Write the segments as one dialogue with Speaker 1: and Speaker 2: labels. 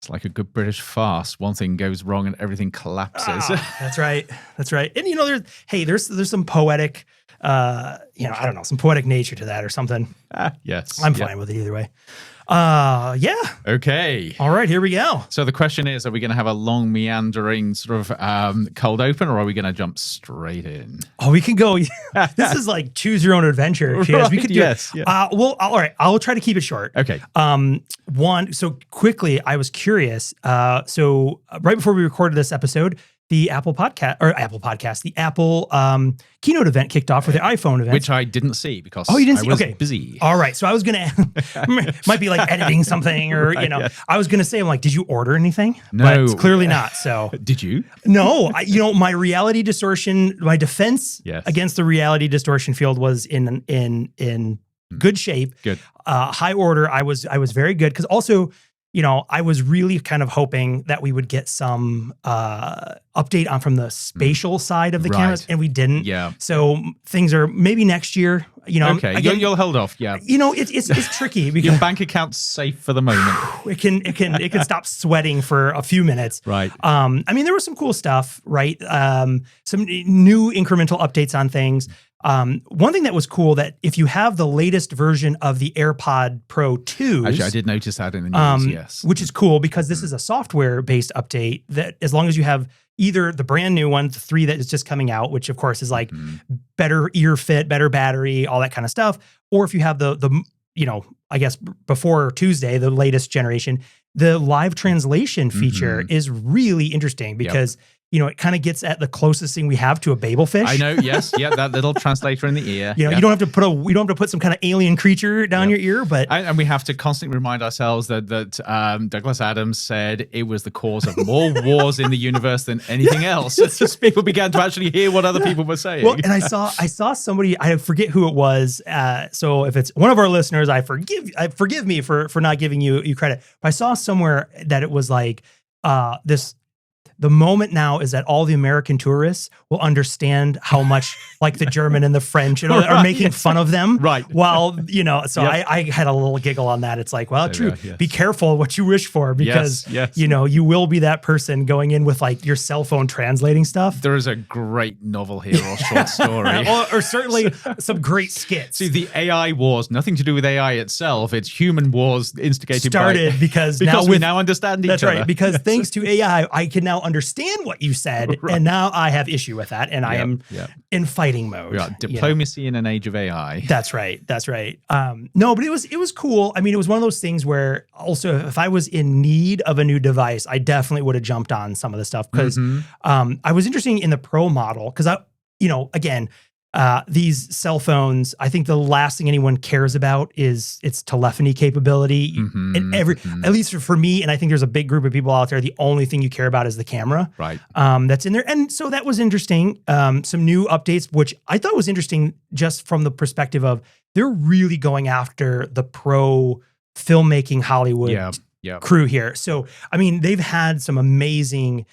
Speaker 1: It's like a good British farce. One thing goes wrong and everything collapses.
Speaker 2: That's right. That's right. And there's some poetic, I don't know, some poetic nature to that or something.
Speaker 1: Yes.
Speaker 2: I'm fine with it either way. Yeah.
Speaker 1: Okay.
Speaker 2: All right, here we go.
Speaker 1: So the question is, are we going to have a long meandering sort of cold open, or are we going to jump straight in?
Speaker 2: Oh, we can go. This is like choose your own adventure. Right, we could do it. Yeah. Well, all right. I'll try to keep it short.
Speaker 1: Okay.
Speaker 2: So quickly, I was curious. So right before we recorded this episode, the Apple keynote event kicked off with the iPhone event,
Speaker 1: which I didn't see because
Speaker 2: you didn't see?
Speaker 1: I was
Speaker 2: Okay.
Speaker 1: busy.
Speaker 2: All right, so I was gonna might be like editing something or
Speaker 1: Yes.
Speaker 2: I was gonna say, I'm like, did you order anything?
Speaker 1: No,
Speaker 2: but it's clearly not. So
Speaker 1: did you?
Speaker 2: No, my reality distortion, my defense against the reality distortion field was in good shape.
Speaker 1: Good.
Speaker 2: High order. I was very good because also, I was really kind of hoping that we would get some update from the spatial side of the cameras, and we didn't.
Speaker 1: Yeah.
Speaker 2: So things are maybe next year.
Speaker 1: Okay.
Speaker 2: Again,
Speaker 1: you'll hold off. Yeah.
Speaker 2: It's tricky because
Speaker 1: your bank account's safe for the moment.
Speaker 2: It can stop sweating for a few minutes.
Speaker 1: Right.
Speaker 2: There was some cool stuff. Right. Some new incremental updates on things. One thing that was cool, that if you have the latest version of the AirPod Pro 2s,
Speaker 1: actually, I did notice that in the news, yes.
Speaker 2: Which is cool because this is a software-based update that, as long as you have either the brand new one, the 3 that is just coming out, which of course is like better ear fit, better battery, all that kind of stuff, or if you have the I guess before Tuesday, the latest generation, the live translation feature is really interesting because it kind of gets at the closest thing we have to a babelfish.
Speaker 1: I know, yes, that little translator in the ear.
Speaker 2: You don't have to put some kind of alien creature down your ear, but
Speaker 1: and we have to constantly remind ourselves that Douglas Adams said it was the cause of more wars in the universe than anything else. Just people began to actually hear what other people were saying.
Speaker 2: Well, and I saw somebody, I forget who it was. So if it's one of our listeners, forgive me for not giving you credit. But I saw somewhere that it was like this. The moment now is that all the American tourists will understand how much like the German and the French are making fun of them. Right. While, so I had a little giggle on that. It's like, well, true. Yes. Be careful what you wish for because, you will be that person going in with like your cell phone translating stuff.
Speaker 1: There is a great novel here or short story.
Speaker 2: or certainly some great skits.
Speaker 1: See, the AI wars, nothing to do with AI itself. It's human wars instigated
Speaker 2: because
Speaker 1: we now understand each other.
Speaker 2: That's right. Because thanks to AI, I can now understand what you said, and now I have issue with that, and I am in fighting mode.
Speaker 1: We are diplomacy in an age of AI.
Speaker 2: That's right. That's right. No, but it was cool. It was one of those things where also, if I was in need of a new device, I definitely would have jumped on some of the stuff because I was interested in the Pro model because again. These cell phones, I think the last thing anyone cares about is its telephony capability. And at least for me, and I think there's a big group of people out there, the only thing you care about is the camera.
Speaker 1: Right.
Speaker 2: That's in there. And so that was interesting. Some new updates, which I thought was interesting just from the perspective of they're really going after the pro filmmaking Hollywood crew here. So, they've had some amazing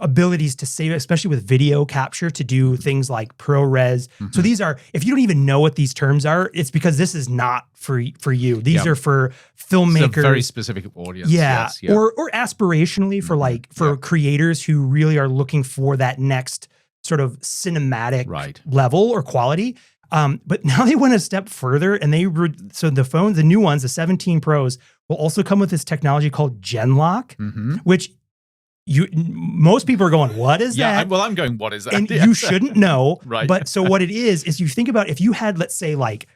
Speaker 2: abilities to save, especially with video capture, to do things like ProRes. So these are, if you don't even know what these terms are, it's because this is not for you. These are for filmmakers.
Speaker 1: It's a very specific audience.
Speaker 2: Yeah. Or aspirationally for creators who really are looking for that next sort of cinematic level or quality. But now they went a step further and so the phones, the new ones, the 17 Pros, will also come with this technology called Genlock, which most people are going, what is that?
Speaker 1: Well, I'm going, what is that?
Speaker 2: And you shouldn't know.
Speaker 1: Right.
Speaker 2: But so what it is you think about if you had, let's say, like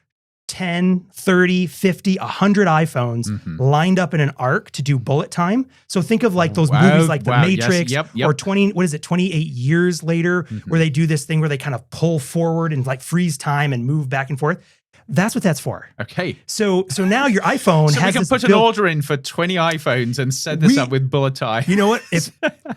Speaker 2: 10, 30, 50, 100 iPhones lined up in an arc to do bullet time. So think of like those movies like The Matrix or 28 years later, where they do this thing where they kind of pull forward and like freeze time and move back and forth. That's what that's for.
Speaker 1: Okay.
Speaker 2: So now your iPhone has
Speaker 1: we can put an order in for 20 iPhones and set this up with bullet time.
Speaker 2: You know what?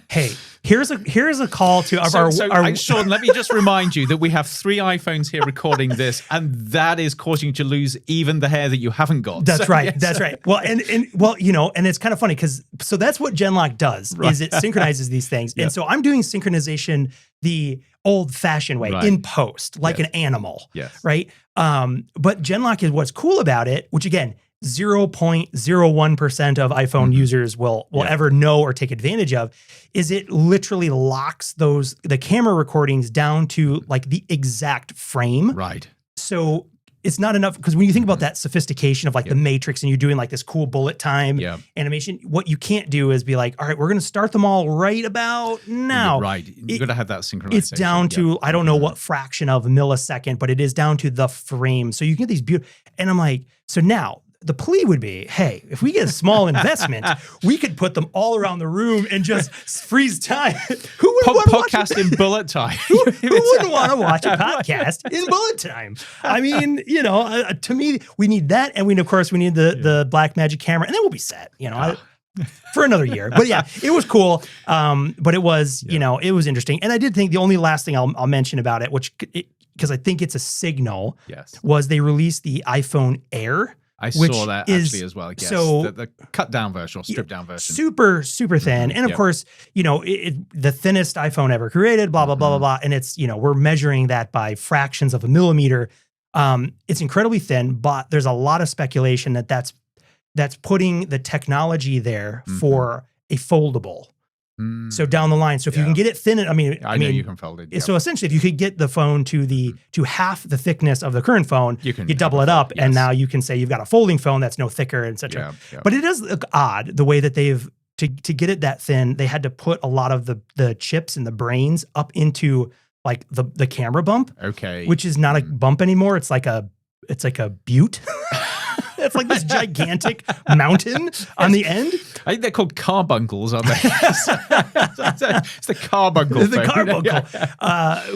Speaker 2: Hey, here's a call to our
Speaker 1: Sean, let me just remind you that we have 3 iPhones here recording this, and that is causing you to lose even the hair that you haven't got.
Speaker 2: That's right. Yes. That's right. Well, and it's kind of funny because that's what Genlock does is it synchronizes these things. And so I'm doing synchronization the old-fashioned way in post, like an animal.
Speaker 1: Yes.
Speaker 2: Right. But Genlock is what's cool about it, which again, 0.01% of iPhone users will ever know or take advantage of, is it literally locks the camera recordings down to like the exact frame.
Speaker 1: Right.
Speaker 2: So it's not enough, because when you think about that sophistication of like the Matrix and you're doing like this cool bullet time animation, what you can't do is be like, all right, we're going to start them all right about now.
Speaker 1: Right. You got to have that synchronization.
Speaker 2: It's down to, I don't know what fraction of a millisecond, but it is down to the frame. So you can get these beautiful, and I'm like, so now the plea would be, hey, if we get a small investment, we could put them all around the room and just freeze time. Who would want to
Speaker 1: podcast in bullet time?
Speaker 2: Who wouldn't want to watch a podcast in bullet time? I mean, to me, we need that, and of course we need the Black Magic camera, and then we'll be set. For another year. But yeah, it was cool. But it was, it was interesting, and I did think the only last thing I'll mention about it, because I think it's a signal, was they released the iPhone Air.
Speaker 1: I saw that actually as well. Yes. So the cut down version or stripped down version.
Speaker 2: Super, super thin. And of course, the thinnest iPhone ever created, blah, blah, blah, blah, blah. And it's, we're measuring that by fractions of a millimeter. It's incredibly thin, but there's a lot of speculation that's putting the technology there for a foldable. So down the line, so if you can get it thin, I mean,
Speaker 1: know you can fold it. Yep.
Speaker 2: So essentially, if you could get the phone to half the thickness of the current phone, you double it up, and now you can say you've got a folding phone that's no thicker, etc. But it does look odd the way that they've to get it that thin. They had to put a lot of the chips and the brains up into like the camera bump, which is not a bump anymore. It's like a butte. It's like this gigantic mountain on the end.
Speaker 1: I think they're called carbuncles, aren't they? It's the carbuncle.
Speaker 2: The carbuncle.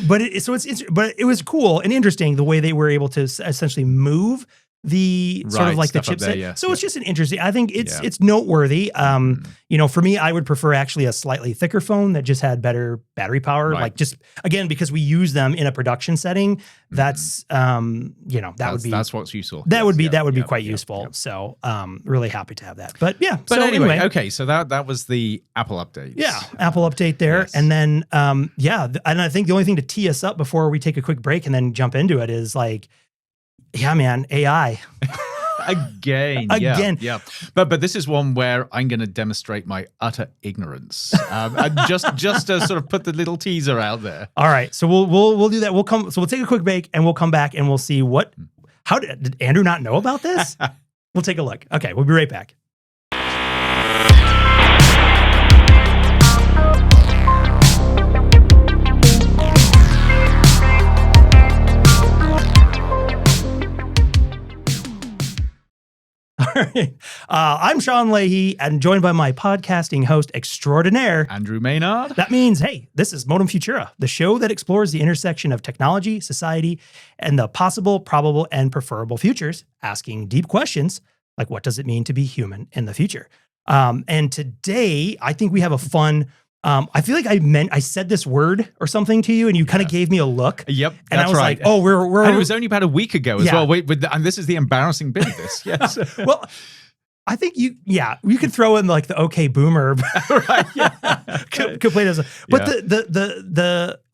Speaker 2: But it was cool and interesting the way they were able to essentially move the sort of like the chipset. So it's just an interesting, I think it's noteworthy. For me, I would prefer actually a slightly thicker phone that just had better battery power. Like just, again, because we use them in a production setting, that's,
Speaker 1: that's what's useful.
Speaker 2: That would be quite useful. So really happy to have that. But yeah.
Speaker 1: But so anyway, okay. So that was the Apple update.
Speaker 2: Yeah. Apple update there. Yes. And then, and I think the only thing to tee us up before we take a quick break and then jump into it is like, yeah, man, AI.
Speaker 1: Again. Yeah. But this is one where I'm going to demonstrate my utter ignorance. Just to sort of put the little teaser out there.
Speaker 2: All right. So we'll do that. We'll take a quick break and we'll come back and we'll see how did Andrew not know about this? We'll take a look. Okay, we'll be right back. I'm Sean Leahy and joined by my podcasting host extraordinaire,
Speaker 1: Andrew Maynard.
Speaker 2: That means, hey, this is Modem Futura, the show that explores the intersection of technology, society, and the possible, probable, and preferable futures, asking deep questions like what does it mean to be human in the future? And today, I think we have a fun... I feel like I said this word or something to you, and you kind of gave me a look.
Speaker 1: Yep,
Speaker 2: and I was
Speaker 1: right.
Speaker 2: like, "Oh, we're."
Speaker 1: And it was only about a week ago as well. And this is the embarrassing bit of this. Yes.
Speaker 2: Well, I think you could throw in like the "Okay, Boomer,"
Speaker 1: right? Yeah.
Speaker 2: Complain as, but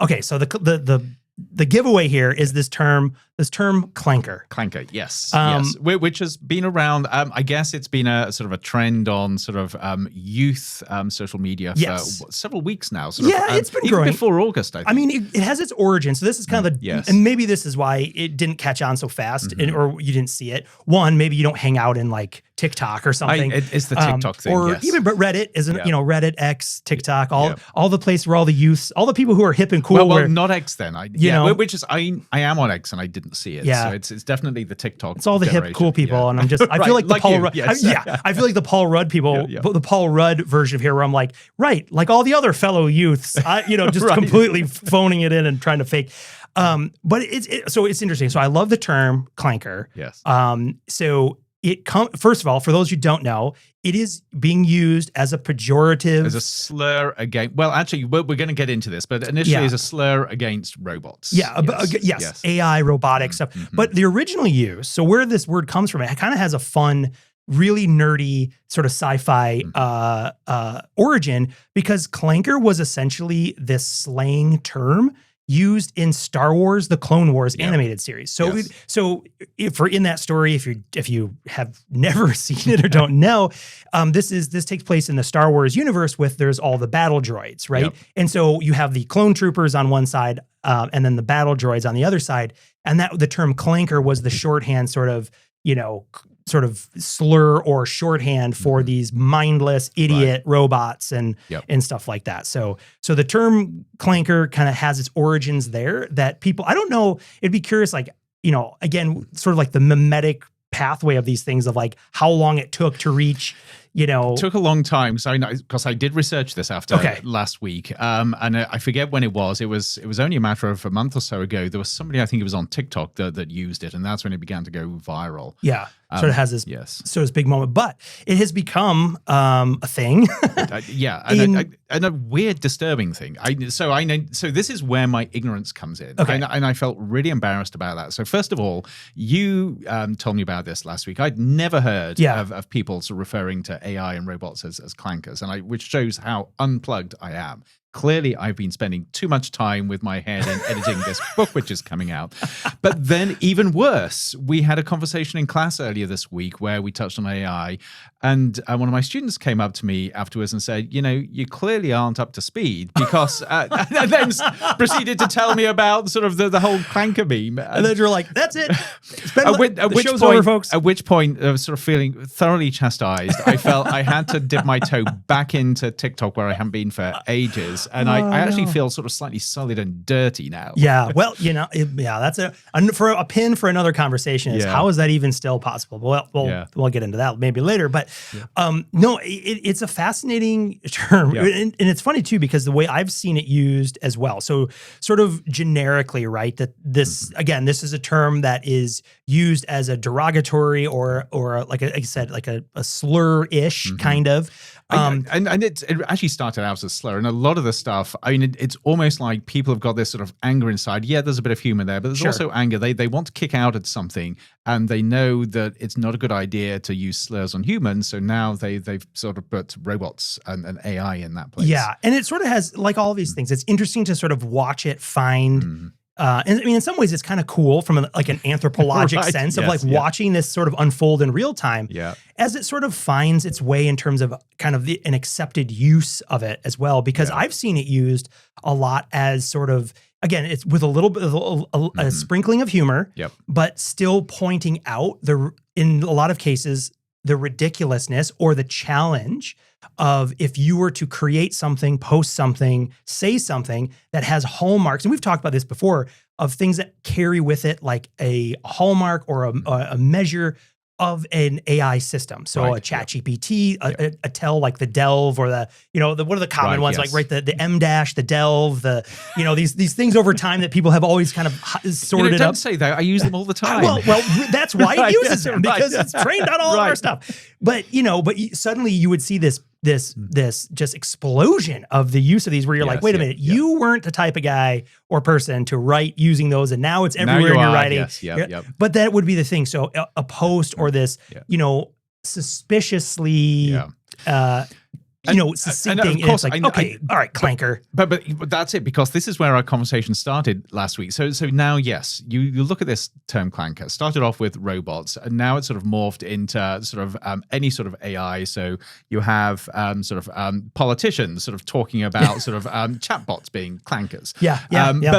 Speaker 2: okay. So the giveaway here is this term clanker.
Speaker 1: Clanker, yes, yes, which has been around. I guess it's been a sort of a trend on sort of youth social media for several weeks now.
Speaker 2: It's been
Speaker 1: even
Speaker 2: growing
Speaker 1: before August. I think.
Speaker 2: I mean, it has its origin. So this is kind of and maybe this is why it didn't catch on so fast, or you didn't see it. One, maybe you don't hang out in like TikTok or something.
Speaker 1: It's the TikTok thing,
Speaker 2: or even Reddit isn't. Reddit, X, TikTok, all the place where all the youths, all the people who are hip and cool.
Speaker 1: Well, not X then. Which is I am on X and I didn't see it.
Speaker 2: Yeah.
Speaker 1: So it's definitely the TikTok.
Speaker 2: It's all the hip cool people, and I'm just I feel like the Paul Rudd. I feel like the Paul Rudd people, the Paul Rudd version of here, where I'm like, like all the other fellow youths, just completely phoning it in and trying to fake. But it's interesting. So I love the term clanker.
Speaker 1: Yes.
Speaker 2: So first of all, for those who don't know, it is being used as a pejorative.
Speaker 1: As a slur against, well, actually, we're going to get into this, but initially as a slur against robots.
Speaker 2: Yes. AI, robotic stuff. Mm-hmm. But the original use, so where this word comes from, it kind of has a fun, really nerdy sort of sci-fi origin, because clanker was essentially this slang term used in Star Wars, the Clone Wars animated series. So, if we're in that story, if you have never seen it or don't know, this takes place in the Star Wars universe there's all the battle droids, right?
Speaker 1: Yep.
Speaker 2: And so you have the clone troopers on one side, and then the battle droids on the other side. And the term clanker was the shorthand sort of slur or shorthand for these mindless idiot robots and stuff like that. So the term clanker kind of has its origins there that people, I don't know, it'd be curious, like, again, sort of like the mimetic pathway of these things of like how long it took to reach,
Speaker 1: It took a long time. So because I did research this after last week, and I forget when it was. It was only a matter of a month or so ago. There was somebody, I think it was on TikTok, that used it, and that's when it began to go viral.
Speaker 2: Yeah, sort of has this this big moment, but it has become a thing.
Speaker 1: And a weird, disturbing thing. So this is where my ignorance comes in, and I felt really embarrassed about that. So first of all, you told me about this last week. I'd never heard of people sort of referring to AI and robots as clankers, which shows how unplugged I am. Clearly, I've been spending too much time with my head in editing this book, which is coming out. But then even worse, we had a conversation in class earlier this week where we touched on AI. And one of my students came up to me afterwards and said, you clearly aren't up to speed because, and then proceeded to tell me about sort of the whole clanker meme.
Speaker 2: And then you're like, that's it.
Speaker 1: The show's over, folks. At which point, I was sort of feeling thoroughly chastised. I felt I had to dip my toe back into TikTok where I haven't been for ages. And I actually feel sort of slightly sullied and dirty now.
Speaker 2: Yeah, well, that's for a pin for another conversation is how is that even still possible? Well, we'll get into that maybe later. But no, it's a fascinating term. And it's funny too, because the way I've seen it used as well. So sort of generically, right, that this, again, this is a term that is used as a derogatory or like I said, like a slur-ish kind of.
Speaker 1: And it actually started out as a slur, and a lot of the stuff, I mean, it's almost like people have got this sort of anger inside. Yeah, there's a bit of humor there, but there's also anger. They want to kick out at something, and they know that it's not a good idea to use slurs on humans, so now they've sort of put robots and AI in that place.
Speaker 2: Yeah, and it sort of has, like all of these things, it's interesting to sort of watch it find... and I mean, in some ways, it's kind of cool from an anthropologic sense of watching this sort of unfold in real time as it sort of finds its way in terms of kind of an accepted use of it as well. Because I've seen it used a lot as sort of, again, it's with a little bit of a sprinkling of humor, but still pointing out in a lot of cases, the ridiculousness or the challenge of if you were to create something, post something, say something that has hallmarks, and we've talked about this before, of things that carry with it like a hallmark or a measure of an AI system. So a ChatGPT, a tell like the Delve or what are the common ones? Like the M dash, the Delve, these things over time that people have always kind of sorted
Speaker 1: don't
Speaker 2: up.
Speaker 1: say that. I use them all the time.
Speaker 2: Well, that's why it uses them, because it's trained on all of our stuff. But suddenly you would see this just explosion of the use of these where you're like, wait a minute, you weren't the type of guy or person to write using those, and now it's everywhere in your writing. But that would be the thing. So a post or this, suspiciously succincting.
Speaker 1: Of course,
Speaker 2: it's like, all right, clanker.
Speaker 1: But that's it, because this is where our conversation started last week. So now, yes, you look at this term clanker. Started off with robots, and now it's sort of morphed into sort of any sort of AI. So you have politicians sort of talking about sort of chatbots being clankers.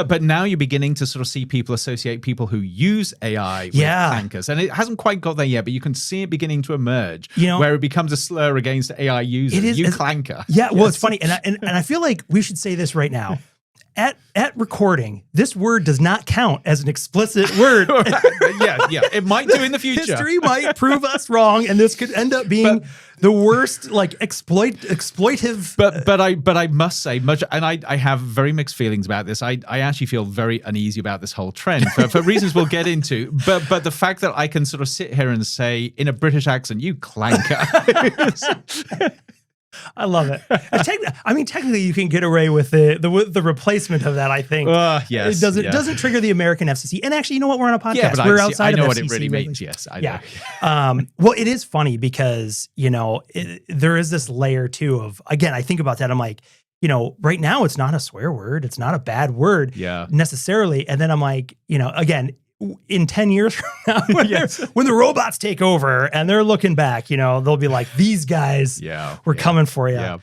Speaker 1: But now you're beginning to sort of see people associate people who use AI with clankers, and it hasn't quite got there yet. But you can see it beginning to emerge, where it becomes a slur against AI users.
Speaker 2: It is.
Speaker 1: Clanker.
Speaker 2: Yeah, well, it's funny, and I feel like we should say this right now. At recording, this word does not count as an explicit word.
Speaker 1: It might do in the future.
Speaker 2: History might prove us wrong, and this could end up being the worst, exploitive.
Speaker 1: But I must say, and I have very mixed feelings about this. I actually feel very uneasy about this whole trend for reasons we'll get into. But the fact that I can sort of sit here and say in a British accent, "You clanker."
Speaker 2: I love it. Technically, you can get away with the replacement of that. I think.
Speaker 1: Yes,
Speaker 2: it doesn't trigger the American FCC. And actually, you know what? We're on a podcast.
Speaker 1: Yeah, but
Speaker 2: we're outside
Speaker 1: I know
Speaker 2: of
Speaker 1: what
Speaker 2: FCC
Speaker 1: it really
Speaker 2: regulation.
Speaker 1: means. Yes, I know.
Speaker 2: Well, it is funny because there is this layer too of, again, I think about that. I'm like, right now it's not a swear word. It's not a bad word necessarily. And then I'm like, again, in 10 years from now, when the robots take over and they're looking back, they'll be like, these guys were coming for you.
Speaker 1: Yeah.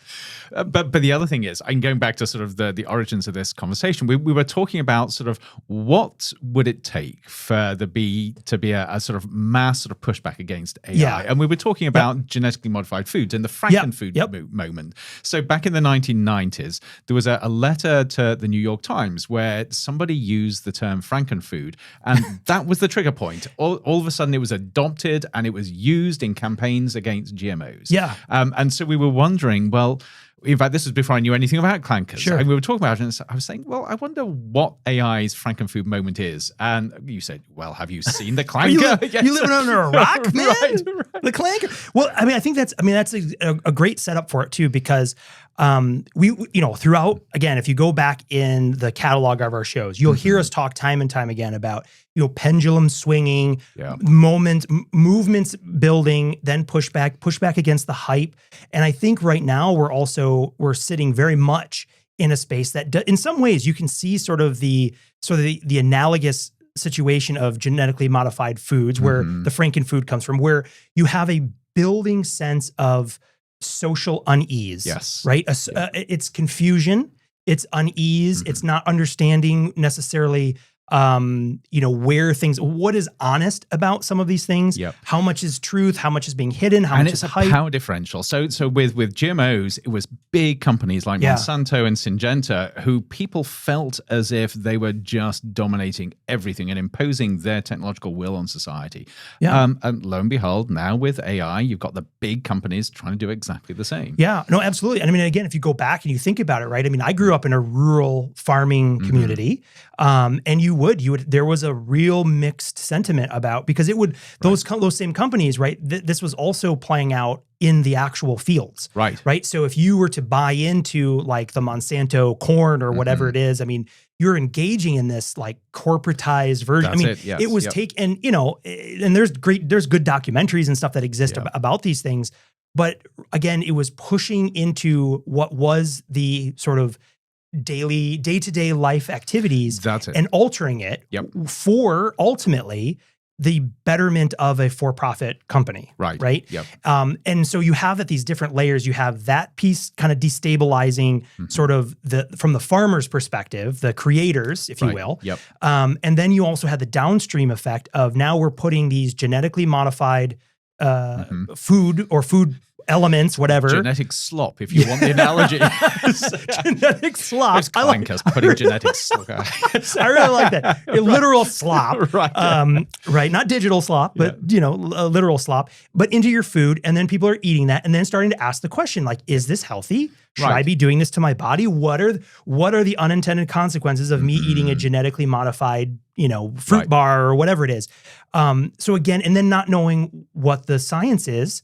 Speaker 1: But the other thing is, I'm going back to sort of the origins of this conversation. We were talking about sort of what would it take for there to be a sort of mass sort of pushback against AI.
Speaker 2: Yeah.
Speaker 1: And we were talking about genetically modified foods and the Frankenfood moment. So back in the 1990s, there was a letter to the New York Times where somebody used the term Frankenfood, and that was the trigger point. All of a sudden, it was adopted and it was used in campaigns against GMOs.
Speaker 2: Yeah.
Speaker 1: And so we were wondering, well, in fact, this was before I knew anything about clankers.
Speaker 2: Sure.
Speaker 1: And we were talking about it, and I was saying, well, I wonder what AI's Frankenfood moment is. And you said, well, have you seen the clanker?
Speaker 2: You living under a rock, man?
Speaker 1: Right.
Speaker 2: The clanker. Well, I mean, I think that's a great setup for it too, because we throughout, again, if you go back in the catalog of our shows, you'll hear us talk time and time again about pendulum swinging, movements building, then pushback against the hype. And I think right now we're sitting very much in a space that in some ways you can see sort of the analogous situation of genetically modified foods, where the Frankenfood comes from, where you have a building sense of social unease.
Speaker 1: Yes.
Speaker 2: Right? It's confusion, it's unease, it's not understanding necessarily what is honest about some of these things, how much is truth, how much is being hidden, how much is hype.
Speaker 1: And it's a power differential. So with GMOs, it was big companies like Monsanto and Syngenta who people felt as if they were just dominating everything and imposing their technological will on society. And lo and behold, now with AI, you've got the big companies trying to do exactly the same.
Speaker 2: Yeah, no, absolutely. And I mean, again, if you go back and you think about it, right? I mean, I grew up in a rural farming community, and you would there was a real mixed sentiment about, because those same companies, right? This was also playing out in the actual fields, right? So if you were to buy into like the Monsanto corn or whatever it is, I mean, you're engaging in this like corporatized version. It was and there's good documentaries and stuff that exist about these things, but again, it was pushing into what was the sort of day-to-day life activities and altering it for ultimately the betterment of a for-profit company. Right.
Speaker 1: Yep.
Speaker 2: And so you have at these different layers, you have that piece kind of destabilizing sort of from the farmer's perspective, the creators, if you will.
Speaker 1: Yep.
Speaker 2: And then you also had the downstream effect of now we're putting these genetically modified food elements, whatever.
Speaker 1: Genetic slop, if you want the analogy.
Speaker 2: Genetic slop.
Speaker 1: It's clankers putting genetic slop.
Speaker 2: I really like that. A literal slop. Right. Not digital slop, but a literal slop, but into your food. And then people are eating that and then starting to ask the question, like, is this healthy? Should I be doing this to my body? What are the unintended consequences of me eating a genetically modified, fruit bar or whatever it is? So again, and then not knowing what the science is.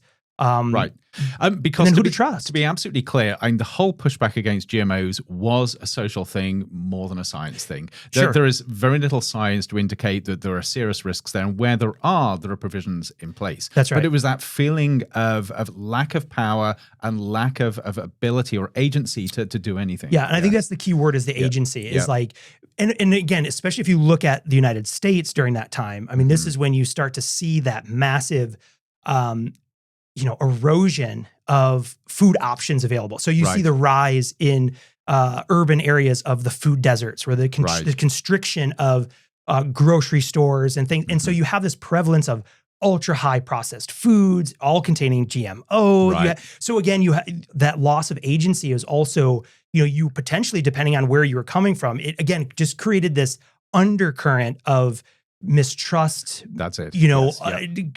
Speaker 2: Because
Speaker 1: who to trust? To be absolutely clear, the whole pushback against GMOs was a social thing more than a science thing. There is very little science to indicate that there are serious risks there, and where there are provisions in place.
Speaker 2: That's right.
Speaker 1: But it was that feeling of lack of power and lack of ability or agency to do anything.
Speaker 2: Yeah, and I think that's the key word, is the agency. Is like, and again, especially if you look at the United States during that time, I mean, this is when you start to see that massive erosion of food options available. So you see the rise in urban areas of the food deserts, where the constriction of grocery stores and things. And so you have this prevalence of ultra high processed foods, all containing GMO. So again, that loss of agency is also, you potentially, depending on where you were coming from, it again just created this undercurrent of mistrust.
Speaker 1: That's it.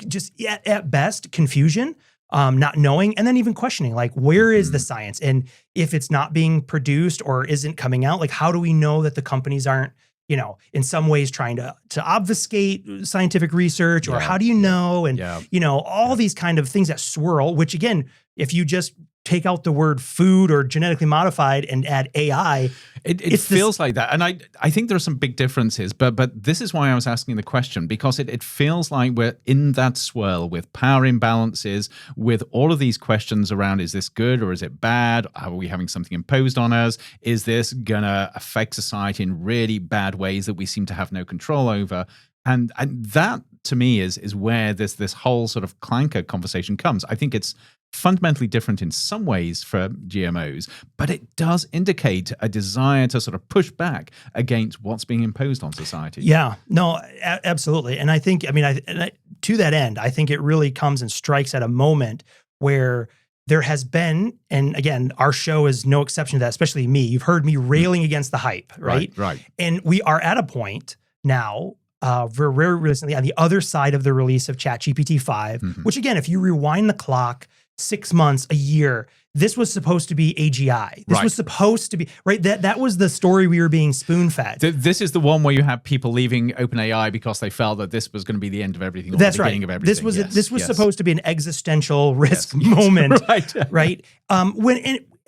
Speaker 2: Just at best confusion, not knowing, and then even questioning, like, where is the science? And if it's not being produced or isn't coming out, like, how do we know that the companies aren't, in some ways trying to obfuscate scientific research, or how do you know? And, all these kind of things that swirl, which again, if you just take out the word food or genetically modified and add AI.
Speaker 1: It feels like that. And I think there are some big differences, but this is why I was asking the question, because it feels like we're in that swirl with power imbalances, with all of these questions around, is this good or is it bad? Are we having something imposed on us? Is this going to affect society in really bad ways that we seem to have no control over? And that, to me, is where this whole sort of clanker conversation comes. I think it's fundamentally different in some ways for GMOs, but it does indicate a desire to sort of push back against what's being imposed on society.
Speaker 2: Yeah, no, absolutely. And I think, to that end, I think it really comes and strikes at a moment where there has been, and again, our show is no exception to that, especially me. You've heard me railing against the hype, right?
Speaker 1: Right.
Speaker 2: And we are at a point now, very recently, on the other side of the release of ChatGPT 5, which again, if you rewind the clock 6 months, a year, this was supposed to be AGI. This was supposed to be, right? That was the story we were being spoon-fed.
Speaker 1: This is the one where you have people leaving OpenAI because they felt that this was going to be the end of everything, or
Speaker 2: That's
Speaker 1: the beginning
Speaker 2: right.
Speaker 1: of everything.
Speaker 2: This was supposed to be an existential risk moment, right?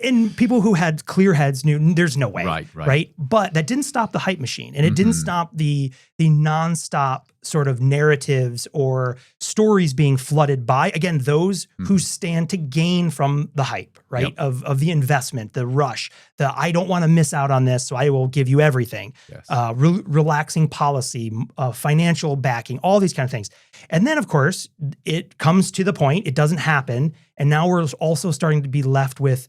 Speaker 2: And people who had clear heads knew there's no way, right? But that didn't stop the hype machine, and it didn't stop the nonstop sort of narratives or stories being flooded by, again, those who stand to gain from the hype, right? Of the investment, the rush, the I don't want to miss out on this, so I will give you everything. Relaxing policy, financial backing, all these kind of things. And then, of course, it comes to the point, it doesn't happen, and now we're also starting to be left with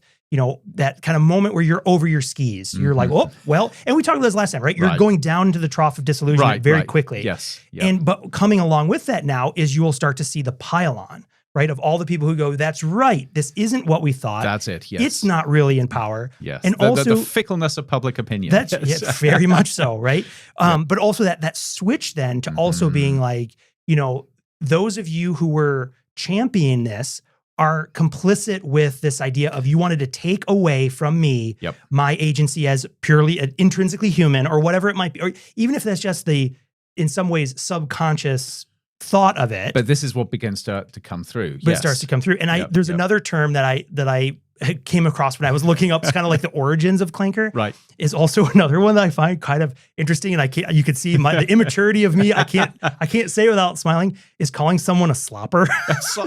Speaker 2: that kind of moment where you're over your skis. You're like, oh, well, and we talked about this last time, right? You're going down into the trough of disillusionment very quickly. But coming along with that now is you will start to see the pile-on, right? Of all the people who go, that's right, this isn't what we thought.
Speaker 1: That's it, yes.
Speaker 2: It's not really in power.
Speaker 1: Yes,
Speaker 2: and
Speaker 1: also the fickleness of public opinion.
Speaker 2: That's very much so, right? But also that switch then to also being like, those of you who were championing this are complicit with this idea of you wanted to take away from me my agency as purely intrinsically human, or whatever it might be, or even if that's just in some ways, subconscious thought of it.
Speaker 1: But this is what begins to come through.
Speaker 2: But it starts to come through. And there's another term that I came across when I was looking up, it's kind of like the origins of clanker. Is also another one that I find kind of interesting, and you could see the immaturity of me. I can't say without smiling. Is calling someone a slopper.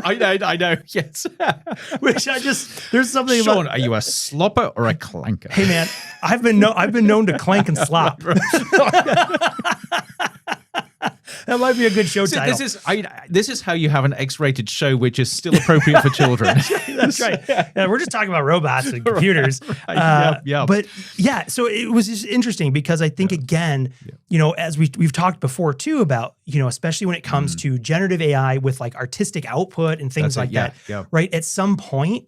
Speaker 1: I know. Yes.
Speaker 2: Which there's something
Speaker 1: Sean,
Speaker 2: about.
Speaker 1: Are you a slopper or a clanker?
Speaker 2: Hey man, I've been known to clank and slop. That might be a good show title.
Speaker 1: This is how you have an X-rated show, which is still appropriate for children.
Speaker 2: That's right. Yeah, we're just talking about robots and computers. But yeah, so it was just interesting because I think again, as we've talked before too about, especially when it comes to generative AI with like artistic output and things like that, right? At some point,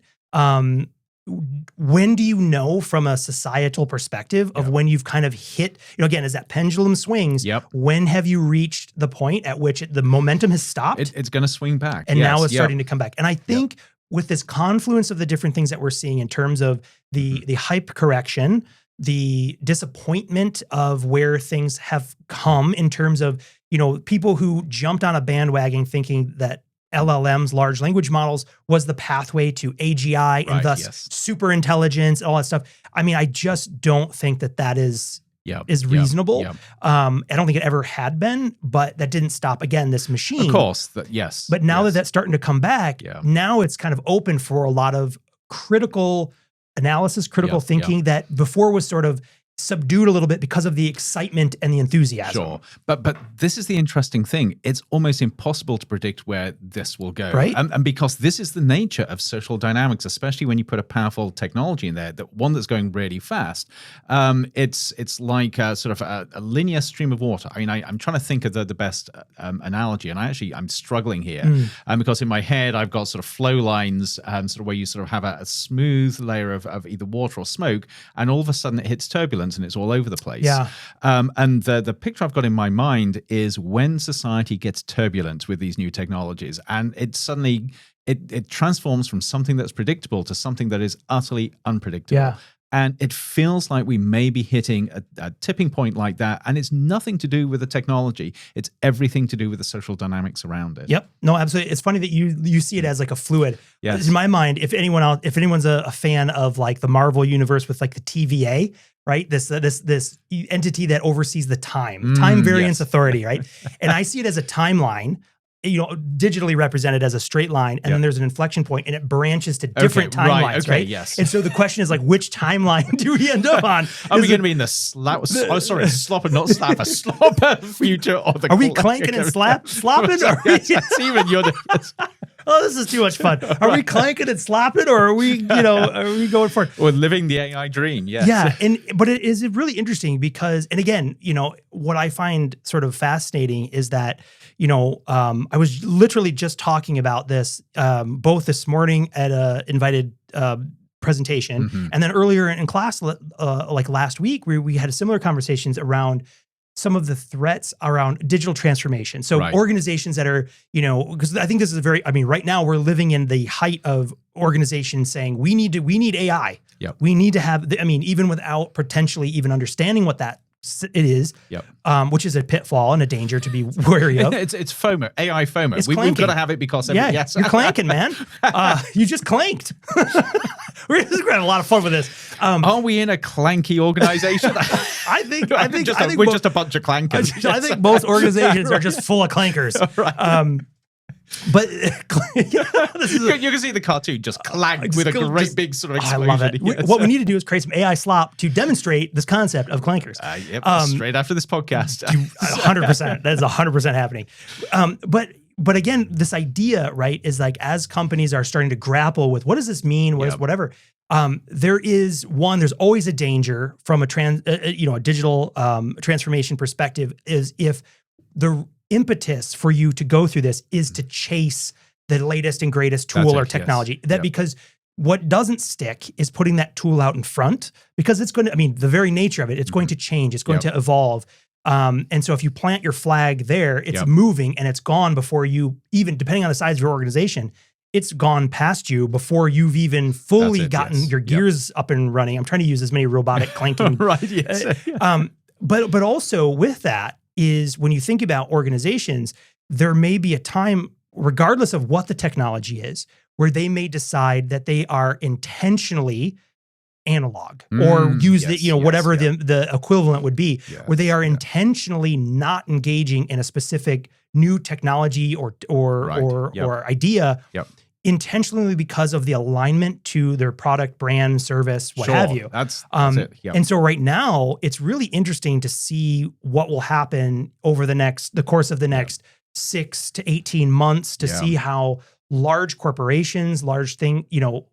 Speaker 2: when do you know from a societal perspective of when you've kind of hit, again, as that pendulum swings, when have you reached the point at which the momentum has stopped?
Speaker 1: It's going to swing back.
Speaker 2: And now it's starting to come back. And I think with this confluence of the different things that we're seeing in terms of the hype correction, the disappointment of where things have come in terms of, people who jumped on a bandwagon thinking that LLMs, large language models, was the pathway to AGI and thus super intelligence and all that stuff. I mean, I just don't think that is reasonable. I don't think it ever had been, but that didn't stop, again, this machine.
Speaker 1: Of course,
Speaker 2: But now that that's starting to come back, now it's kind of open for a lot of critical analysis, critical thinking that before was sort of subdued a little bit because of the excitement and the enthusiasm.
Speaker 1: Sure. But this is the interesting thing. It's almost impossible to predict where this will go.
Speaker 2: Right.
Speaker 1: And because this is the nature of social dynamics, especially when you put a powerful technology in there, one that's going really fast, it's like sort of a linear stream of water. I mean, I'm trying to think of the best analogy, and I'm struggling here because in my head, I've got sort of flow lines, sort of where you sort of have a smooth layer of either water or smoke, and all of a sudden it hits turbulence and it's all over the place. And the picture I've got in my mind is when society gets turbulent with these new technologies, and it suddenly it transforms from something that's predictable to something that is utterly unpredictable. And it feels like we may be hitting a tipping point like that. And it's nothing to do with the technology. It's everything to do with the social dynamics around it.
Speaker 2: Yep. No, absolutely. It's funny that you see it as like a fluid.
Speaker 1: Yes.
Speaker 2: In my mind, if anyone's a fan of like the Marvel universe with like the TVA, right? This entity that oversees the time variance authority, right? And I see it as a timeline, digitally represented as a straight line, and then there's an inflection point, and it branches to different timelines, right?
Speaker 1: Yes.
Speaker 2: And so the question is like, which timeline do we end up on?
Speaker 1: Are we going to be in the slopper, not slapper, slopper future, or the
Speaker 2: are we clanking and slopping?
Speaker 1: That's even your difference.
Speaker 2: Oh, this is too much fun. Are we clanking and slopping, or are we going for it?
Speaker 1: Or living the AI dream? Yes.
Speaker 2: Yeah, but it is really interesting because, and again, what I find sort of fascinating is that, I was literally just talking about this both this morning at a invited presentation, and then earlier in class, like last week, we had similar conversations around some of the threats around digital transformation. So organizations that are, because I think this is right now we're living in the height of organizations saying we need AI.
Speaker 1: Yep.
Speaker 2: We need to have, even without potentially even understanding what that it is, which is a pitfall and a danger to be wary of.
Speaker 1: It's FOMO, AI FOMO.
Speaker 2: We've
Speaker 1: got to have it because
Speaker 2: you're clanking, man. You just clanked. We're going to have a lot of fun with this.
Speaker 1: Are we in a clanky organization?
Speaker 2: I think
Speaker 1: we're just a bunch of clankers.
Speaker 2: I think most organizations are just full of clankers.
Speaker 1: Right.
Speaker 2: But
Speaker 1: you can see the cartoon just clank with a great big sort of explosion.
Speaker 2: I love it. What we need to do is create some AI slop to demonstrate this concept of clankers.
Speaker 1: Straight after this podcast.
Speaker 2: 100%. That is 100% happening. But again, this idea, right, is like as companies are starting to grapple with what does this mean, whatever. There's always a danger from a digital transformation perspective is if the impetus for you to go through this is to chase the latest and greatest tool or technology. Yes. Because what doesn't stick is putting that tool out in front, because it's going to, the very nature of it, it's going to change, it's going to evolve. And so if you plant your flag there, it's moving and it's gone before you even, depending on the size of your organization, it's gone past you before you've even fully gotten your gears up and running. I'm trying to use as many robotic clanking.
Speaker 1: Right, yes.
Speaker 2: But also with that is when you think about organizations, there may be a time, regardless of what the technology is, where they may decide that they are intentionally analog or use whatever the equivalent would be, where they are intentionally not engaging in a specific new technology or idea, intentionally because of the alignment to their product, brand, service, what have you.
Speaker 1: That's it. Yep.
Speaker 2: And so right now, it's really interesting to see what will happen over the course of the next 6 to 18 months to see how large corporations,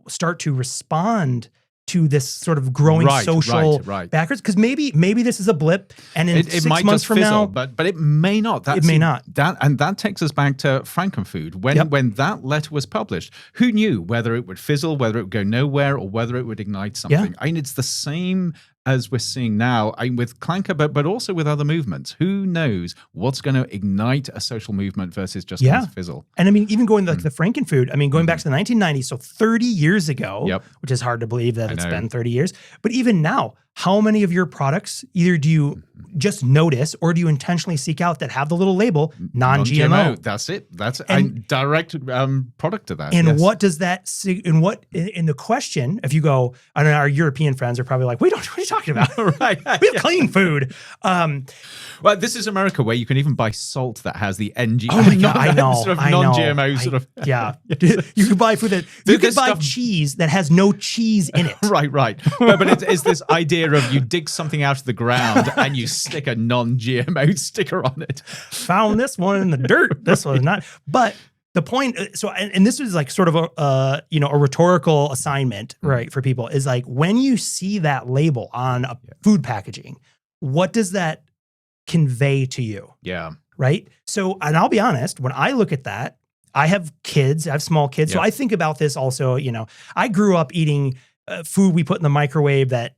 Speaker 2: start to respond to this sort of growing social backwards, because maybe this is a blip, and in 6
Speaker 1: might
Speaker 2: months
Speaker 1: just
Speaker 2: from
Speaker 1: fizzle,
Speaker 2: now,
Speaker 1: but it may not.
Speaker 2: It may not.
Speaker 1: That takes us back to Frankenfood. When that letter was published, who knew whether it would fizzle, whether it would go nowhere, or whether it would ignite something? I mean, it's the same as we're seeing now with Clanker, but also with other movements. Who knows what's going to ignite a social movement versus just fizzle?
Speaker 2: And even going like the Frankenfood, going back to the 1990s, so 30 years ago, which is hard to believe that it's been 30 years. But even now, how many of your products either do you just notice or do you intentionally seek out that have the little label non-GMO?
Speaker 1: That's it. That's a direct product to that.
Speaker 2: And what does that in the question, if you go, I don't know, our European friends are probably like, what are you talking about?
Speaker 1: Right.
Speaker 2: We have clean food.
Speaker 1: Well, this is America where you can even buy salt that has the NG.
Speaker 2: Oh my God, I know.
Speaker 1: Sort of non-GMO sort of.
Speaker 2: Yeah. You could buy food you could buy cheese that has no cheese in it.
Speaker 1: Right. But it's this idea of you dig something out of the ground and you stick a non-GMO sticker on it.
Speaker 2: Found this one in the dirt. This one's not. But the point, and this is like sort of a rhetorical assignment, right, for people, is like when you see that label on a food packaging, what does that convey to you?
Speaker 1: Yeah.
Speaker 2: Right. So, and I'll be honest, when I look at that, I have kids, I have small kids. So I think about this also, I grew up eating food we put in the microwave that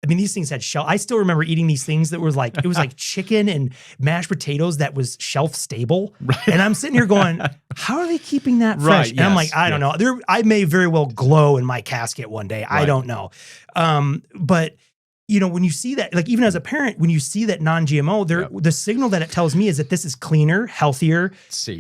Speaker 2: I mean, these things had shelf. I still remember eating these things that was like, it was like chicken and mashed potatoes that was shelf stable.
Speaker 1: Right.
Speaker 2: And I'm sitting here going, how are they keeping that fresh?
Speaker 1: Right,
Speaker 2: And I'm like, I don't know. I may very well glow in my casket one day. I don't know. But when you see that, like even as a parent, when you see that non-GMO, the signal that it tells me is that this is cleaner, healthier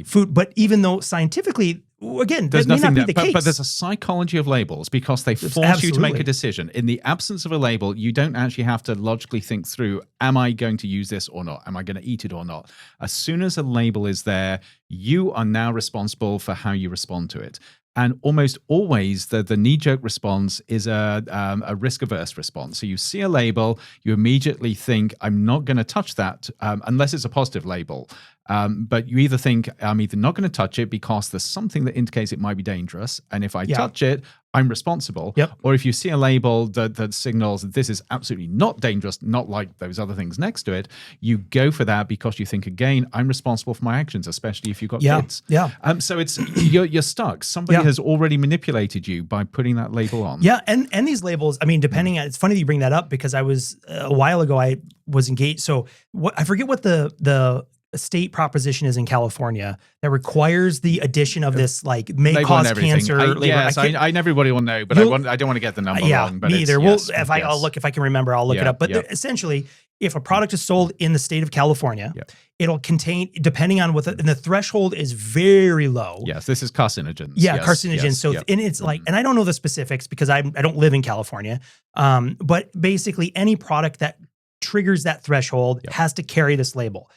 Speaker 2: food. But even though scientifically, again,
Speaker 1: there's
Speaker 2: that may
Speaker 1: nothing
Speaker 2: not be the case.
Speaker 1: But there's a psychology of labels because they force you to make a decision. In the absence of a label, you don't actually have to logically think through, am I going to use this or not? Am I going to eat it or not? As soon as a label is there, you are now responsible for how you respond to it. And almost always the knee-jerk response is a risk-averse response. So you see a label, you immediately think, I'm not going to touch that unless it's a positive label. But you either think, I'm either not going to touch it because there's something that indicates it might be dangerous. And if I touch it, I'm responsible. Or if you see a label that signals that this is absolutely not dangerous, not like those other things next to it, you go for that because you think, again, I'm responsible for my actions, especially if you've got kids. So it's you're stuck. Somebody has already manipulated you by putting that label on.
Speaker 2: And these labels, I mean, depending on, it's funny that you bring that up because I was, a while ago, I was engaged. So I forget what the state proposition is in California that requires the addition of this, like, may cause cancer.
Speaker 1: I everybody will know, but I don't want to get the number wrong. But
Speaker 2: me either. I'll look, if I can remember, I'll look it up. But essentially, if a product is sold in the state of California, it'll contain, depending on and the threshold is very low.
Speaker 1: Yes, this is carcinogens.
Speaker 2: Carcinogens. So, and it's like, and I don't know the specifics because I don't live in California. But basically, any product that triggers that threshold has to carry this label.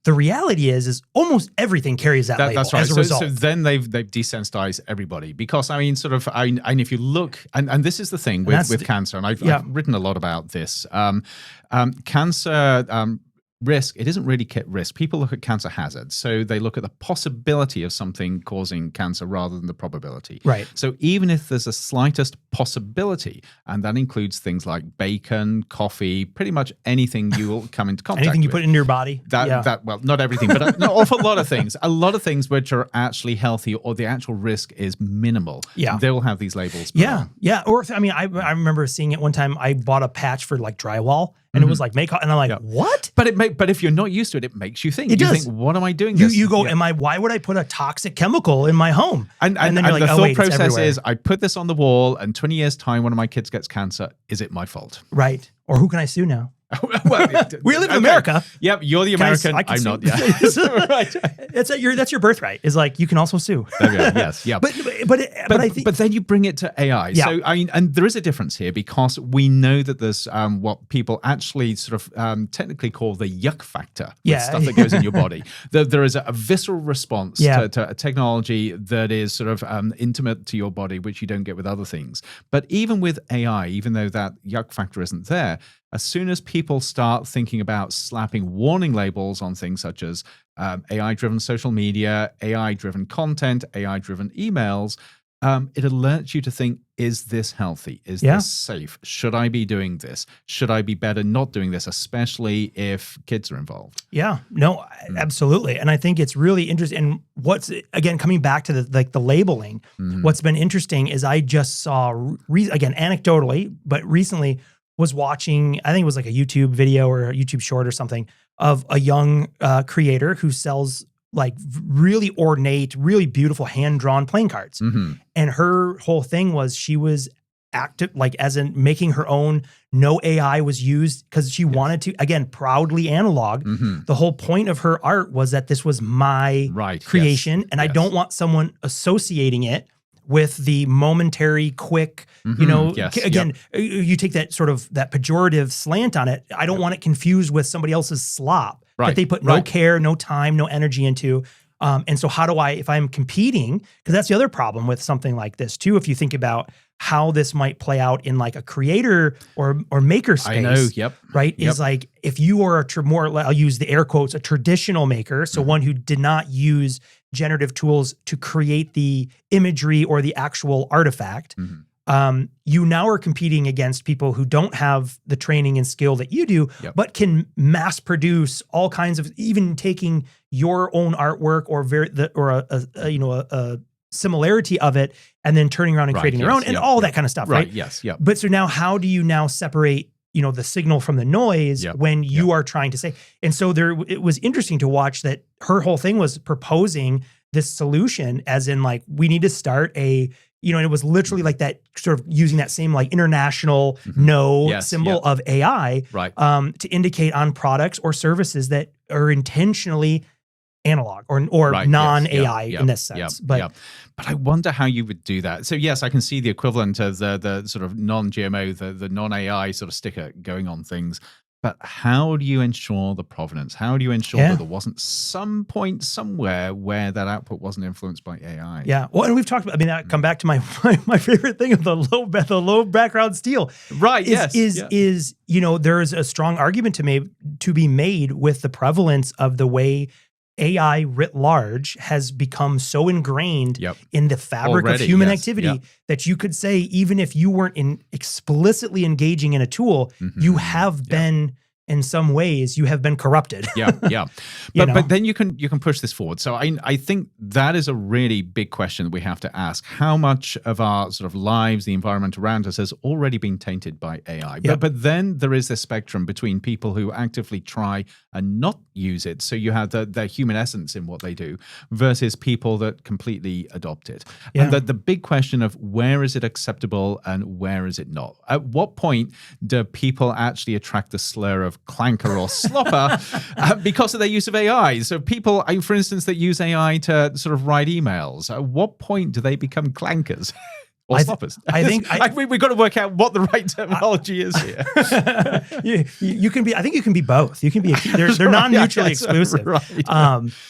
Speaker 2: The reality is almost everything carries that label.
Speaker 1: That's right.
Speaker 2: As a result.
Speaker 1: So then they've desensitized everybody because I mean, and if you look, and this is the thing with cancer, and I've written a lot about this. Cancer risk, it isn't really risk. People look at cancer hazards. So they look at the possibility of something causing cancer rather than the probability.
Speaker 2: Right.
Speaker 1: So even if there's a slightest possibility, and that includes things like bacon, coffee, pretty much anything you will come into contact with.
Speaker 2: Anything you put into your body.
Speaker 1: Well, not everything, but an awful lot of things. A lot of things which are actually healthy or the actual risk is minimal. They will have these labels.
Speaker 2: Or, I mean, I remember seeing it one time. I bought a patch for like drywall. And it was like, and I'm like, what?
Speaker 1: But if you're not used to it, it makes you think. You think, what am I doing this?
Speaker 2: You go, why would I put a toxic chemical in my home?
Speaker 1: And then you're like, the thought process is, I put this on the wall and 20 years time, one of my kids gets cancer. Is it my fault?
Speaker 2: Right. Or who can I sue now? We live in America.
Speaker 1: Yep, you're the American.
Speaker 2: Guys,
Speaker 1: I'm not.
Speaker 2: Right. That's your birthright. Is like you can also sue.
Speaker 1: Yes. Yeah.
Speaker 2: But I think.
Speaker 1: But then you bring it to AI. So I mean, and there is a difference here because we know that there's what people actually sort of technically call the yuck factor. Stuff that goes in your body. There is a visceral response to a technology that is sort of intimate to your body, which you don't get with other things. But even with AI, even though that yuck factor isn't there, as soon as people start thinking about slapping warning labels on things such as AI-driven social media, AI-driven content, AI-driven emails, it alerts you to think, is this healthy? Is this safe? Should I be doing this? Should I be better not doing this, especially if kids are involved? Yeah, no, absolutely. And I think it's really interesting. And what's, again, coming back to the labeling, what's been interesting is I just saw, again, anecdotally, but recently, was watching, I think it was like a YouTube video or a YouTube short or something of a young creator who sells like really ornate, really beautiful hand-drawn playing cards. And her whole thing was she was active, like as in making her own, no AI was used because she wanted to, again, proudly analog. The whole point of her art was that this was my creation and I don't want someone associating it with the momentary, quick, you know, you take that sort of that pejorative slant on it. I don't want it confused with somebody else's slop that they put no care, no time, no energy into. And so how do I, if I'm competing, because that's the other problem with something like this too, if you think about how this might play out in like a creator or maker space, right? Is like, if you are I'll use the air quotes, a traditional maker, so one who did not use generative tools to create the imagery or the actual artifact, you now are competing against people who don't have the training and skill that you do, but can mass produce all kinds of, even taking your own artwork or a similarity of it and then turning around and creating their own and all that kind of stuff, right? But so now how do you now separate
Speaker 2: the signal from the noise when you are trying to say. And so it was interesting to watch that her whole thing was proposing this solution as in like, we need to start and it was literally like that sort of using that same like international symbol of AI to indicate on products or services that are intentionally analog or non-AI in this sense. But
Speaker 1: I wonder how you would do that. So yes, I can see the equivalent of the sort of non-GMO, the non-AI sort of sticker going on things. But how do you ensure the provenance? How do you ensure that there wasn't some point somewhere where that output wasn't influenced by AI?
Speaker 2: Yeah. Well, and we've talked about, I come back to my favorite thing of the low background steel.
Speaker 1: Right.
Speaker 2: Is there is a strong argument to be made with the prevalence of the way AI writ large has become so ingrained in the fabric of human activity that you could say, even if you weren't explicitly engaging in a tool, you have been, in some ways, you have been corrupted.
Speaker 1: But then you can push this forward. So I think that is a really big question that we have to ask. How much of our sort of lives, the environment around us, has already been tainted by AI? But then there is this spectrum between people who actively try and not use it, so you have the human essence in what they do, versus people that completely adopt it. And the big question of where is it acceptable and where is it not? At what point do people actually attract the slur of clanker or slopper because of their use of AI? So people, for instance, that use AI to sort of write emails, at what point do they become clankers? Or sloppers?
Speaker 2: I think
Speaker 1: we've got to work out what the right terminology is here.
Speaker 2: you can be. I think you can be both. You can be. They're non-mutually exclusive.
Speaker 1: Right.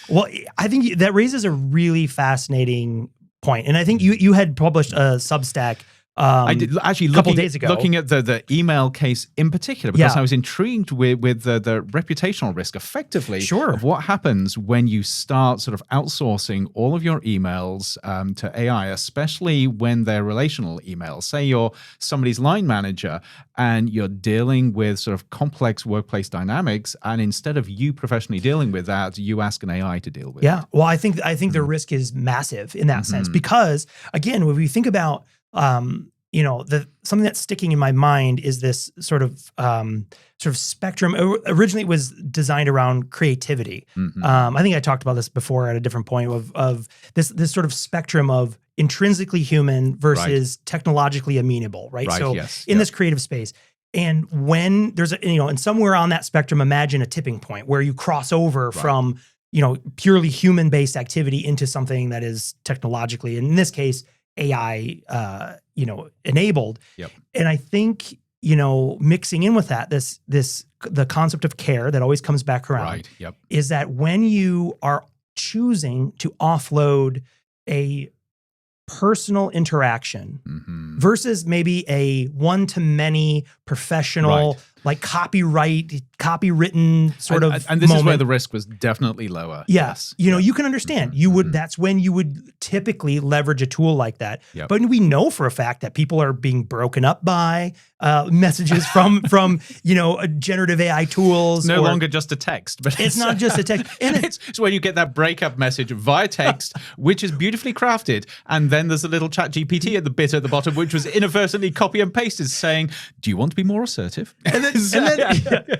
Speaker 2: Well, I think that raises a really fascinating point, and I think you had published a Substack.
Speaker 1: I did actually
Speaker 2: a couple days ago,
Speaker 1: looking at the email case in particular, because I was intrigued with the reputational risk, effectively, of what happens when you start sort of outsourcing all of your emails to AI, especially when they're relational emails. Say you're somebody's line manager and you're dealing with sort of complex workplace dynamics, and instead of you professionally dealing with that, you ask an AI to deal with it.
Speaker 2: Well, I think the risk is massive in that sense, because again, when we think about something that's sticking in my mind is this sort of spectrum. Originally, it was designed around creativity. I think I talked about this before at a different point of this sort of spectrum of intrinsically human versus technologically amenable, right? So in this creative space. And when there's and somewhere on that spectrum, imagine a tipping point where you cross over from, purely human-based activity into something that is technologically, and in this case, AI, enabled. And I think, mixing in with that, the concept of care that always comes back around is that when you are choosing to offload a personal interaction versus maybe a one-to-many professional, like copywritten sort of
Speaker 1: and this
Speaker 2: moment.
Speaker 1: Is where the risk was definitely lower.
Speaker 2: Yes. You can understand. You would, that's when you would typically leverage a tool like that. But we know for a fact that people are being broken up by messages from generative AI tools.
Speaker 1: It's no longer just a text, but
Speaker 2: it's not just a text. And
Speaker 1: it's when you get that breakup message via text, which is beautifully crafted, and then there's a little chat GPT at the bottom, which was inadvertently copy and pasted saying, "Do you want to be more assertive?"
Speaker 2: And then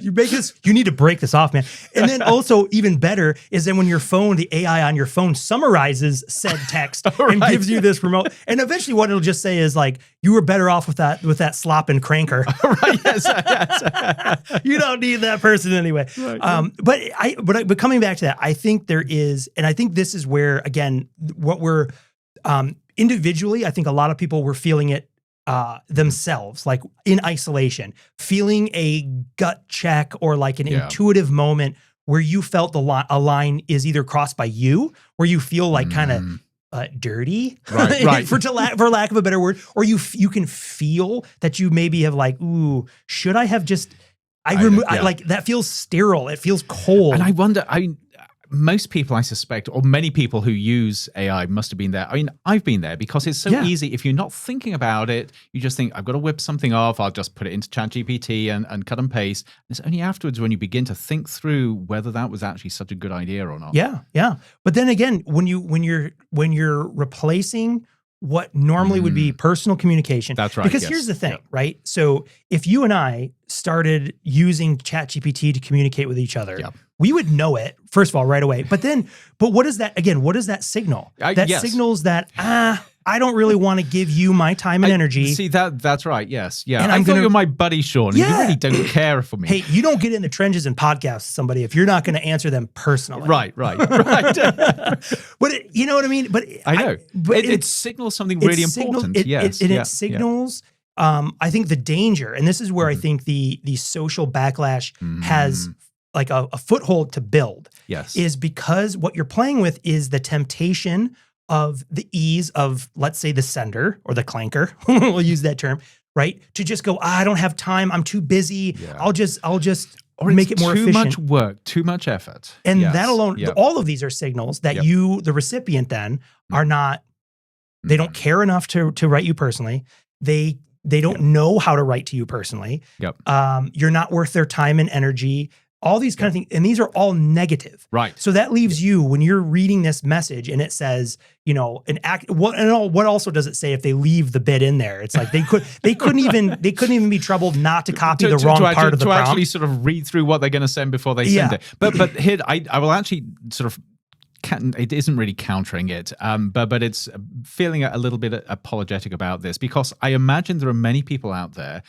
Speaker 2: you make this. You need to break this off, man. And then also even better is then when your phone, the AI on your phone summarizes said text and gives you this remote. And eventually, what it'll just say is like, "You were better off with that slop and cranker."
Speaker 1: Yes.
Speaker 2: You don't need that person anyway. But coming back to that, I think there is, and I think this is where again, what we're individually, I think a lot of people were feeling it themselves, like in isolation, feeling a gut check or like an intuitive moment where you felt a line is either crossed by you, where you feel like kind of dirty, for lack of a better word, or you can feel that you maybe have like, ooh, should I have just like that feels sterile. It feels cold.
Speaker 1: And I wonder, most people, I suspect, or many people who use AI must have been there. I mean, I've been there because it's so easy. If you're not thinking about it, you just think, I've got to whip something off. I'll just put it into ChatGPT and cut and paste. And it's only afterwards when you begin to think through whether that was actually such a good idea or not.
Speaker 2: Yeah. But then again, when you're replacing what normally would be personal communication.
Speaker 1: That's right.
Speaker 2: Because here's the thing, right? So if you and I started using ChatGPT to communicate with each other, we would know it, first of all, right away. But what is that, again, what does that signal? That signals that, I don't really want to give you my time and energy.
Speaker 1: See, that's right, yes. Yeah, and I thought you were my buddy, Sean. You really don't care for me.
Speaker 2: Hey, you don't get in the trenches and podcast somebody if you're not going to answer them personally.
Speaker 1: Right.
Speaker 2: But you know what I mean? But
Speaker 1: I know. But it signals something really important.
Speaker 2: It signals, I think, the danger. And this is where I think the social backlash has like a foothold to build.
Speaker 1: Yes.
Speaker 2: Is because what you're playing with is the temptation of the ease of, let's say, the sender or the clanker, we'll use that term, right? To just go, I don't have time, I'm too busy. Yeah. I'll just or make it more efficient.
Speaker 1: Too much work, too much effort.
Speaker 2: And that alone, all of these are signals that you, the recipient then, are not, they don't care enough to write you personally. They don't know how to write to you personally. You're not worth their time and energy. All these kind of things, and these are all negative.
Speaker 1: Right.
Speaker 2: So that leaves you, when you're reading this message and it says, what also does it say if they leave the bit in there? It's like they couldn't even be troubled not to copy the wrong part of the prompt.
Speaker 1: To actually sort of read through what they're going to send before they send it. But here, I will actually sort of, it isn't really countering it, but it's feeling a little bit apologetic about this, because I imagine there are many people out there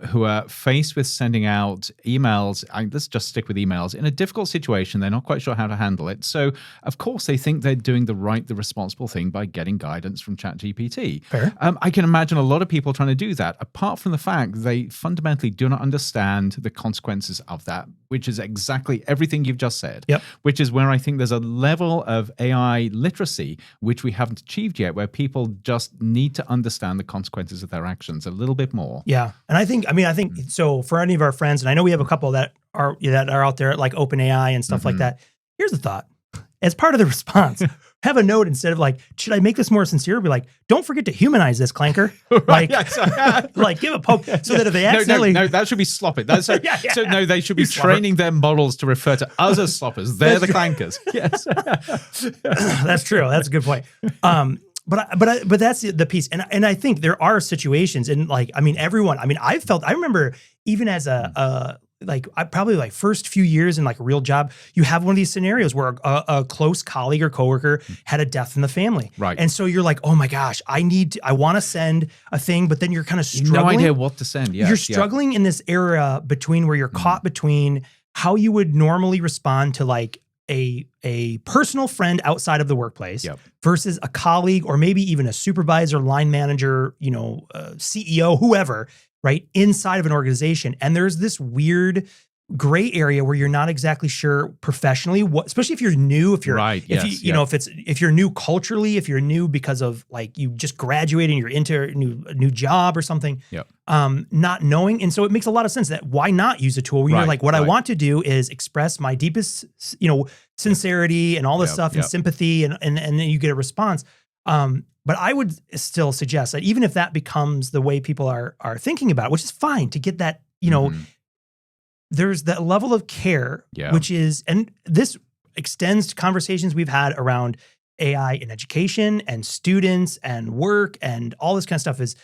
Speaker 1: who are faced with sending out emails. Let's just stick with emails in a difficult situation. They're not quite sure how to handle it. So, of course, they think they're doing the responsible thing by getting guidance from ChatGPT.
Speaker 2: Fair.
Speaker 1: I can imagine a lot of people trying to do that, apart from the fact they fundamentally do not understand the consequences of that, which is exactly everything you've just said. Which is where I think there's a level of AI literacy which we haven't achieved yet, where people just need to understand the consequences of their actions a little bit more.
Speaker 2: Yeah, and I think so. For any of our friends, and I know we have a couple that are out there like OpenAI and stuff like that. Here's the thought: as part of the response, have a note instead of like, should I make this more sincere? Be like, don't forget to humanize this clanker. Like, like give a poke so that if they accidentally...
Speaker 1: No, that should be slopper. So no, they should be training their models to refer to us as sloppers. They're the clankers. Yes.
Speaker 2: That's true. That's a good point. But that's the piece. And I think there are situations, and like, I mean, everyone, I mean, I remember even as probably first few years in like a real job, you have one of these scenarios where a close colleague or coworker had a death in the family.
Speaker 1: Right.
Speaker 2: And so you're like, oh my gosh, I want to send a thing, but then you're kind of struggling.
Speaker 1: No idea what to send. Yes,
Speaker 2: you're struggling in this area between where you're caught between how you would normally respond to like a personal friend outside of the workplace versus a colleague or maybe even a supervisor, line manager, CEO, whoever, right, inside of an organization. And there's this weird gray area where you're not exactly sure professionally what, especially if you're new, if you're if you're new culturally, if you're new because of like you just graduated and you're into a new job or something, not knowing. And so it makes a lot of sense that why not use a tool where you're like, what I want to do is express my deepest, sincerity and all this stuff and sympathy, and then you get a response. But I would still suggest that even if that becomes the way people are thinking about it, which is fine to get that, there's that level of care, which is, and this extends to conversations we've had around AI in education and students and work and all this kind of stuff, is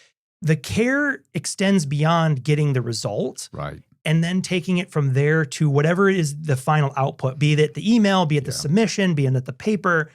Speaker 2: the care extends beyond getting the result.
Speaker 1: Right.
Speaker 2: And then taking it from there to whatever is the final output, be it the email, be it the submission, be it the paper,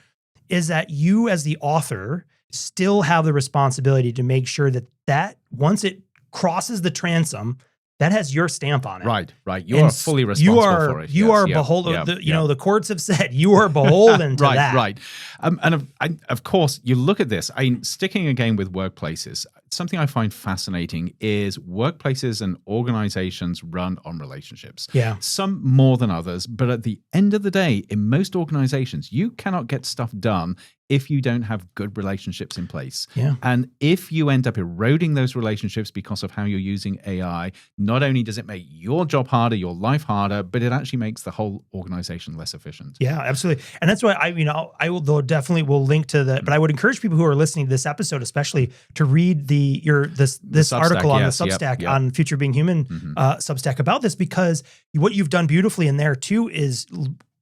Speaker 2: is that you as the author still have the responsibility to make sure that once it crosses the transom, that has your stamp on it.
Speaker 1: Right. You are fully responsible for it.
Speaker 2: You are beholden. The courts have said you are beholden to that.
Speaker 1: Right. And of course, you look at this. Sticking again with workplaces, something I find fascinating is workplaces and organizations run on relationships.
Speaker 2: Yeah.
Speaker 1: Some more than others, but at the end of the day, in most organizations, you cannot get stuff done if you don't have good relationships in place.
Speaker 2: Yeah.
Speaker 1: And if you end up eroding those relationships because of how you're using AI, not only does it make your job harder, your life harder, but it actually makes the whole organization less efficient.
Speaker 2: Yeah, absolutely. And that's why I will definitely link to the, but I would encourage people who are listening to this episode, especially, to read this article on the Substack on Future Being Human Substack about this, because what you've done beautifully in there too is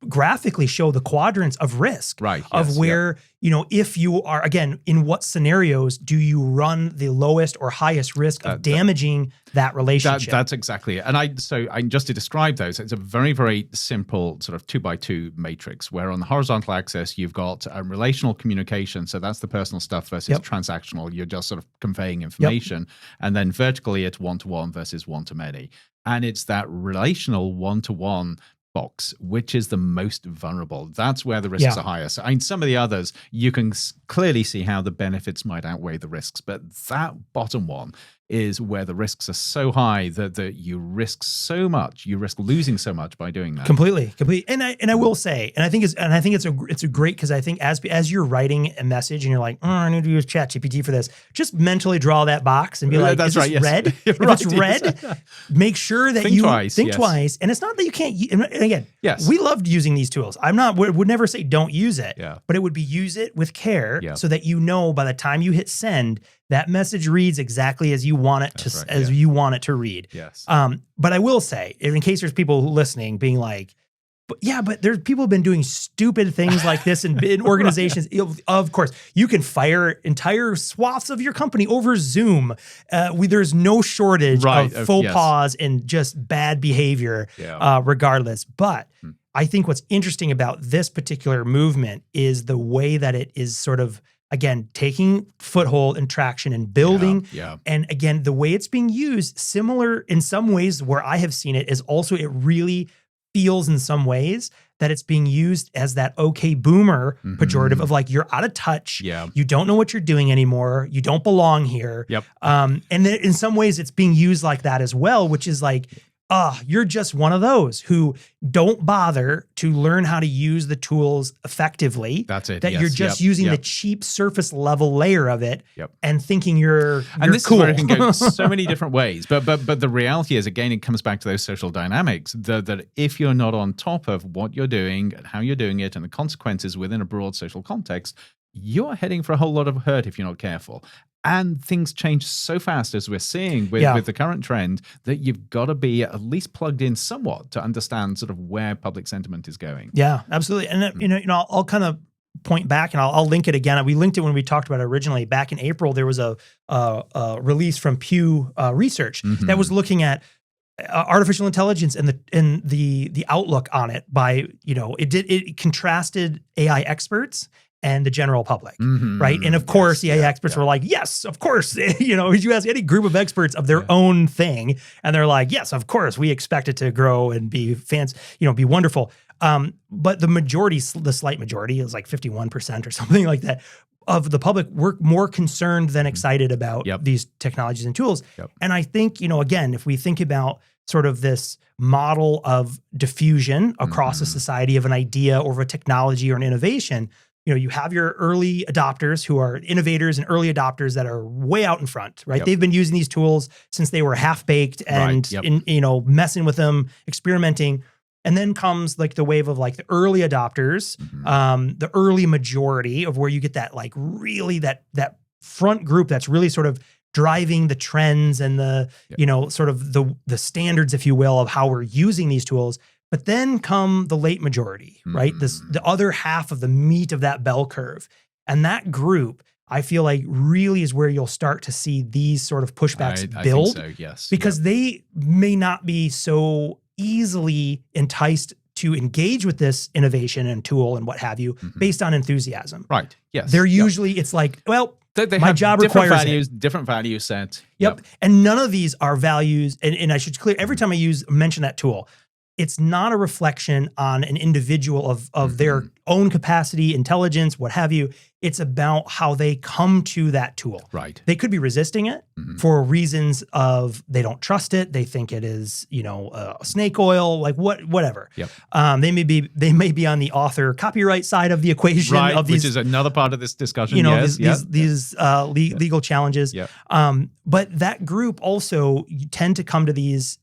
Speaker 2: graphically show the quadrants of risk,
Speaker 1: Right.
Speaker 2: of
Speaker 1: Yes,
Speaker 2: where, if you are, again, in what scenarios do you run the lowest or highest risk of damaging that relationship?
Speaker 1: That's exactly it. And just to describe those, it's a very, very simple sort of 2x2 matrix where on the horizontal axis, you've got relational communication. So that's the personal stuff versus transactional. You're just sort of conveying information. And then vertically, it's one-to-one versus one-to-many. And it's that relational one-to-one box, which is the most vulnerable. That's where the risks are highest. I mean, some of the others, you can clearly see how the benefits might outweigh the risks, but that bottom one is where the risks are so high that you risk so much, you risk losing so much by doing that.
Speaker 2: Completely. And I will say, and I think it's a great, because I think as you're writing a message and you're like, I need to use ChatGPT for this, just mentally draw that box and be like,
Speaker 1: that's
Speaker 2: is this red? If it's red, make sure that
Speaker 1: think
Speaker 2: twice. And it's not that you can't. And again, we loved using these tools. Would never say don't use it, but it would be use it with care so that by the time you hit send, that message reads exactly as you want it you want it to read.
Speaker 1: Yes.
Speaker 2: But I will say, in case there's people listening being like, but there's people who've been doing stupid things like this in organizations. Of course, you can fire entire swaths of your company over Zoom. There's no shortage of faux pas and just bad behavior, regardless. But I think what's interesting about this particular movement is the way that it is sort of, again, taking foothold and traction and building. And again, the way it's being used, similar in some ways where I have seen it, is also it really feels in some ways that it's being used as that okay boomer pejorative of like, you're out of touch. You don't know what you're doing anymore. You don't belong here. And then in some ways it's being used like that as well, which is like, you're just one of those who don't bother to learn how to use the tools effectively.
Speaker 1: That's it.
Speaker 2: That you're just using the cheap surface level layer of it and thinking you're
Speaker 1: this
Speaker 2: cool.
Speaker 1: is where it can go so many different ways. But the reality is, again, it comes back to those social dynamics that if you're not on top of what you're doing and how you're doing it and the consequences within a broad social context, you're heading for a whole lot of hurt if you're not careful. And things change so fast, as we're seeing with the current trend, that you've got to be at least plugged in somewhat to understand sort of where public sentiment is going.
Speaker 2: Yeah, absolutely. And I'll kind of point back, and I'll link it again. We linked it when we talked about it originally. Back in April, there was a release from Pew Research that was looking at artificial intelligence and the outlook on it by it contrasted AI experts and the general public, right? And of course, the AI experts were like, yes, of course. You ask any group of experts of their own thing, and they're like, yes, of course, we expect it to grow and be be wonderful. But the majority, the slight majority, is like 51% or something like that, of the public were more concerned than excited about these technologies and tools. And I think, again, if we think about sort of this model of diffusion across a society of an idea or of a technology or an innovation, you have your early adopters who are innovators and early adopters that are way out in front, right? They've been using these tools since they were half-baked and, messing with them, experimenting. And then comes like the wave of like the early adopters, the early majority of where you get that like really that front group that's really sort of driving the trends and the, sort of the standards, if you will, of how we're using these tools. But then come the late majority, right? The other half of the meat of that bell curve. And that group, I feel like, really is where you'll start to see these sort of pushbacks build.
Speaker 1: I think so, yes.
Speaker 2: Because they may not be so easily enticed to engage with this innovation and tool and what have you based on enthusiasm.
Speaker 1: Right, yes.
Speaker 2: They're usually, it's like, well,
Speaker 1: they
Speaker 2: my
Speaker 1: have
Speaker 2: job
Speaker 1: different
Speaker 2: requires
Speaker 1: values, different value set.
Speaker 2: Yep. And none of these are values. And I should clear, every time I mention that tool, it's not a reflection on an individual of their own capacity, intelligence, what have you. It's about how they come to that tool.
Speaker 1: Right.
Speaker 2: They could be resisting it for reasons of they don't trust it. They think it is, snake oil, like whatever.
Speaker 1: Yep.
Speaker 2: They may be on the author copyright side of the equation of these,
Speaker 1: which is another part of this discussion.
Speaker 2: These legal challenges.
Speaker 1: Yep.
Speaker 2: But that group also tend to come to these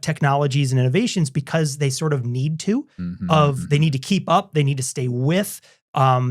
Speaker 2: technologies and innovations because they sort of need to. They need to keep up. They need to stay with.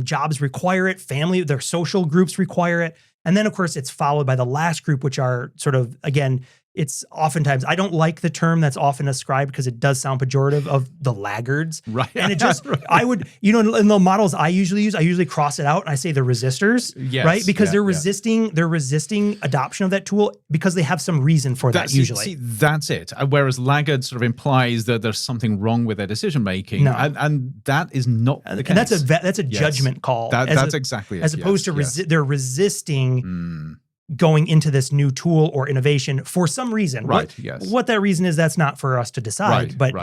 Speaker 2: Jobs require it. Their social groups require it. And then, of course, it's followed by the last group, which are sort of, again, it's oftentimes, I don't like the term that's often ascribed because it does sound pejorative of the laggards.
Speaker 1: Right.
Speaker 2: And it just, I would, in the models I usually cross it out and I say the resistors, right? Because they're resisting adoption of that tool because they have some reason for that usually.
Speaker 1: See, that's it. Whereas laggard sort of implies that there's something wrong with their decision making. No. And that is not the case.
Speaker 2: And that's a judgment call.
Speaker 1: That's exactly it.
Speaker 2: As opposed to they're resisting going into this new tool or innovation for some reason.
Speaker 1: Right.
Speaker 2: What that reason is, that's not for us to decide. But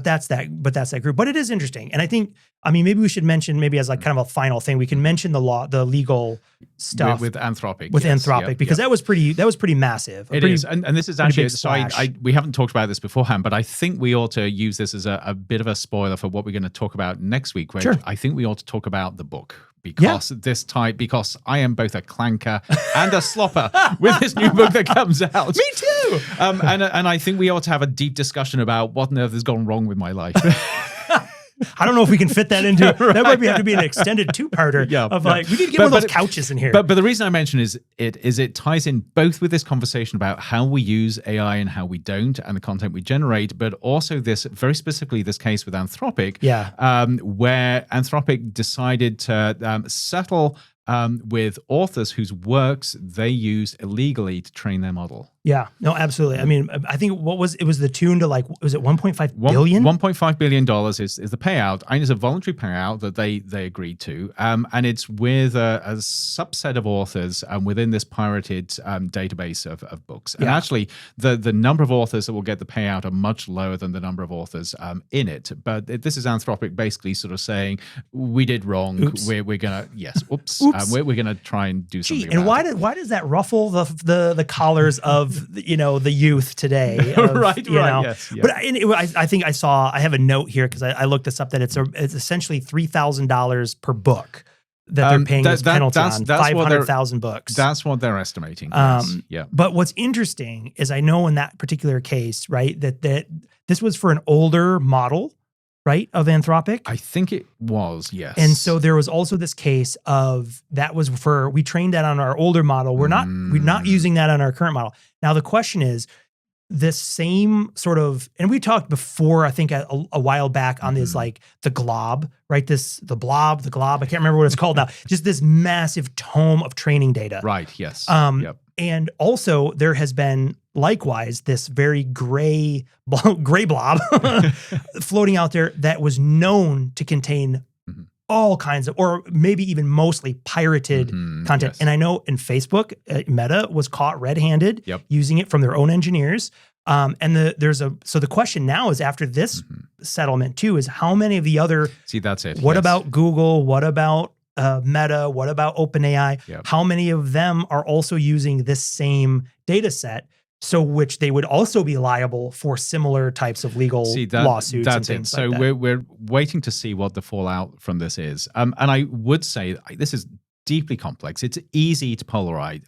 Speaker 2: that's that group. But it is interesting. And I think, maybe we should mention, maybe as like kind of a final thing, we can mention the legal stuff
Speaker 1: with Anthropic.
Speaker 2: Because that was pretty massive.
Speaker 1: It is. And this is actually, so we haven't talked about this beforehand, but I think we ought to use this as a bit of a spoiler for what we're going to talk about next week. Where I think we ought to talk about the book. Because I am both a clanker and a slopper with this new book that comes out.
Speaker 2: Me too.
Speaker 1: And I think we ought to have a deep discussion about what on earth has gone wrong with my life.
Speaker 2: I don't know if we can fit that into that might have to be an extended two-parter we need to get one of those couches in here.
Speaker 1: But the reason I mention is it ties in both with this conversation about how we use AI and how we don't, and the content we generate, but also this very specifically this case with Anthropic, where Anthropic decided to settle with authors whose works they used illegally to train their model.
Speaker 2: Yeah, no, absolutely. I think it was the tune to was it 1.5 billion?
Speaker 1: $1.5 billion is the payout. And it's a voluntary payout that they agreed to. And it's with a subset of authors within this pirated database of books. And actually, the number of authors that will get the payout are much lower than the number of authors in it. But this is Anthropic basically sort of saying, we did wrong.
Speaker 2: Oops.
Speaker 1: We're going to, we're going to try and do something
Speaker 2: about it. Why does that ruffle the collars of the youth today?
Speaker 1: Right. Yes.
Speaker 2: But I think I have a note here because I looked this up that it's essentially $3,000 per book that they're paying this penalty on 500,000 books.
Speaker 1: That's what they're estimating.
Speaker 2: But what's interesting is I know in that particular case, right, that this was for an older model, right, of Anthropic?
Speaker 1: I think it was, yes.
Speaker 2: And so there was also this case of we trained that on our older model. We're not using that on our current model. Now the question is, this same sort of, and we talked before, I think a while back on this, like the glob, right? The glob, I can't remember what it's called now. Just this massive tome of training data.
Speaker 1: Right, yes.
Speaker 2: And also there has been likewise this very gray blob floating out there that was known to contain all kinds of, or maybe even mostly pirated content. Yes. And I know in Facebook, Meta was caught red-handed using it from their own engineers. So the question now is, after this settlement too, is how many of the other,
Speaker 1: that's it.
Speaker 2: What about Google? What about Meta? What about OpenAI?
Speaker 1: Yep.
Speaker 2: How many of them are also using this same data set? So which they would also be liable for similar types of legal lawsuits and things like that.
Speaker 1: So we're waiting to see what the fallout from this is. And I would say this is deeply complex. It's easy to polarize,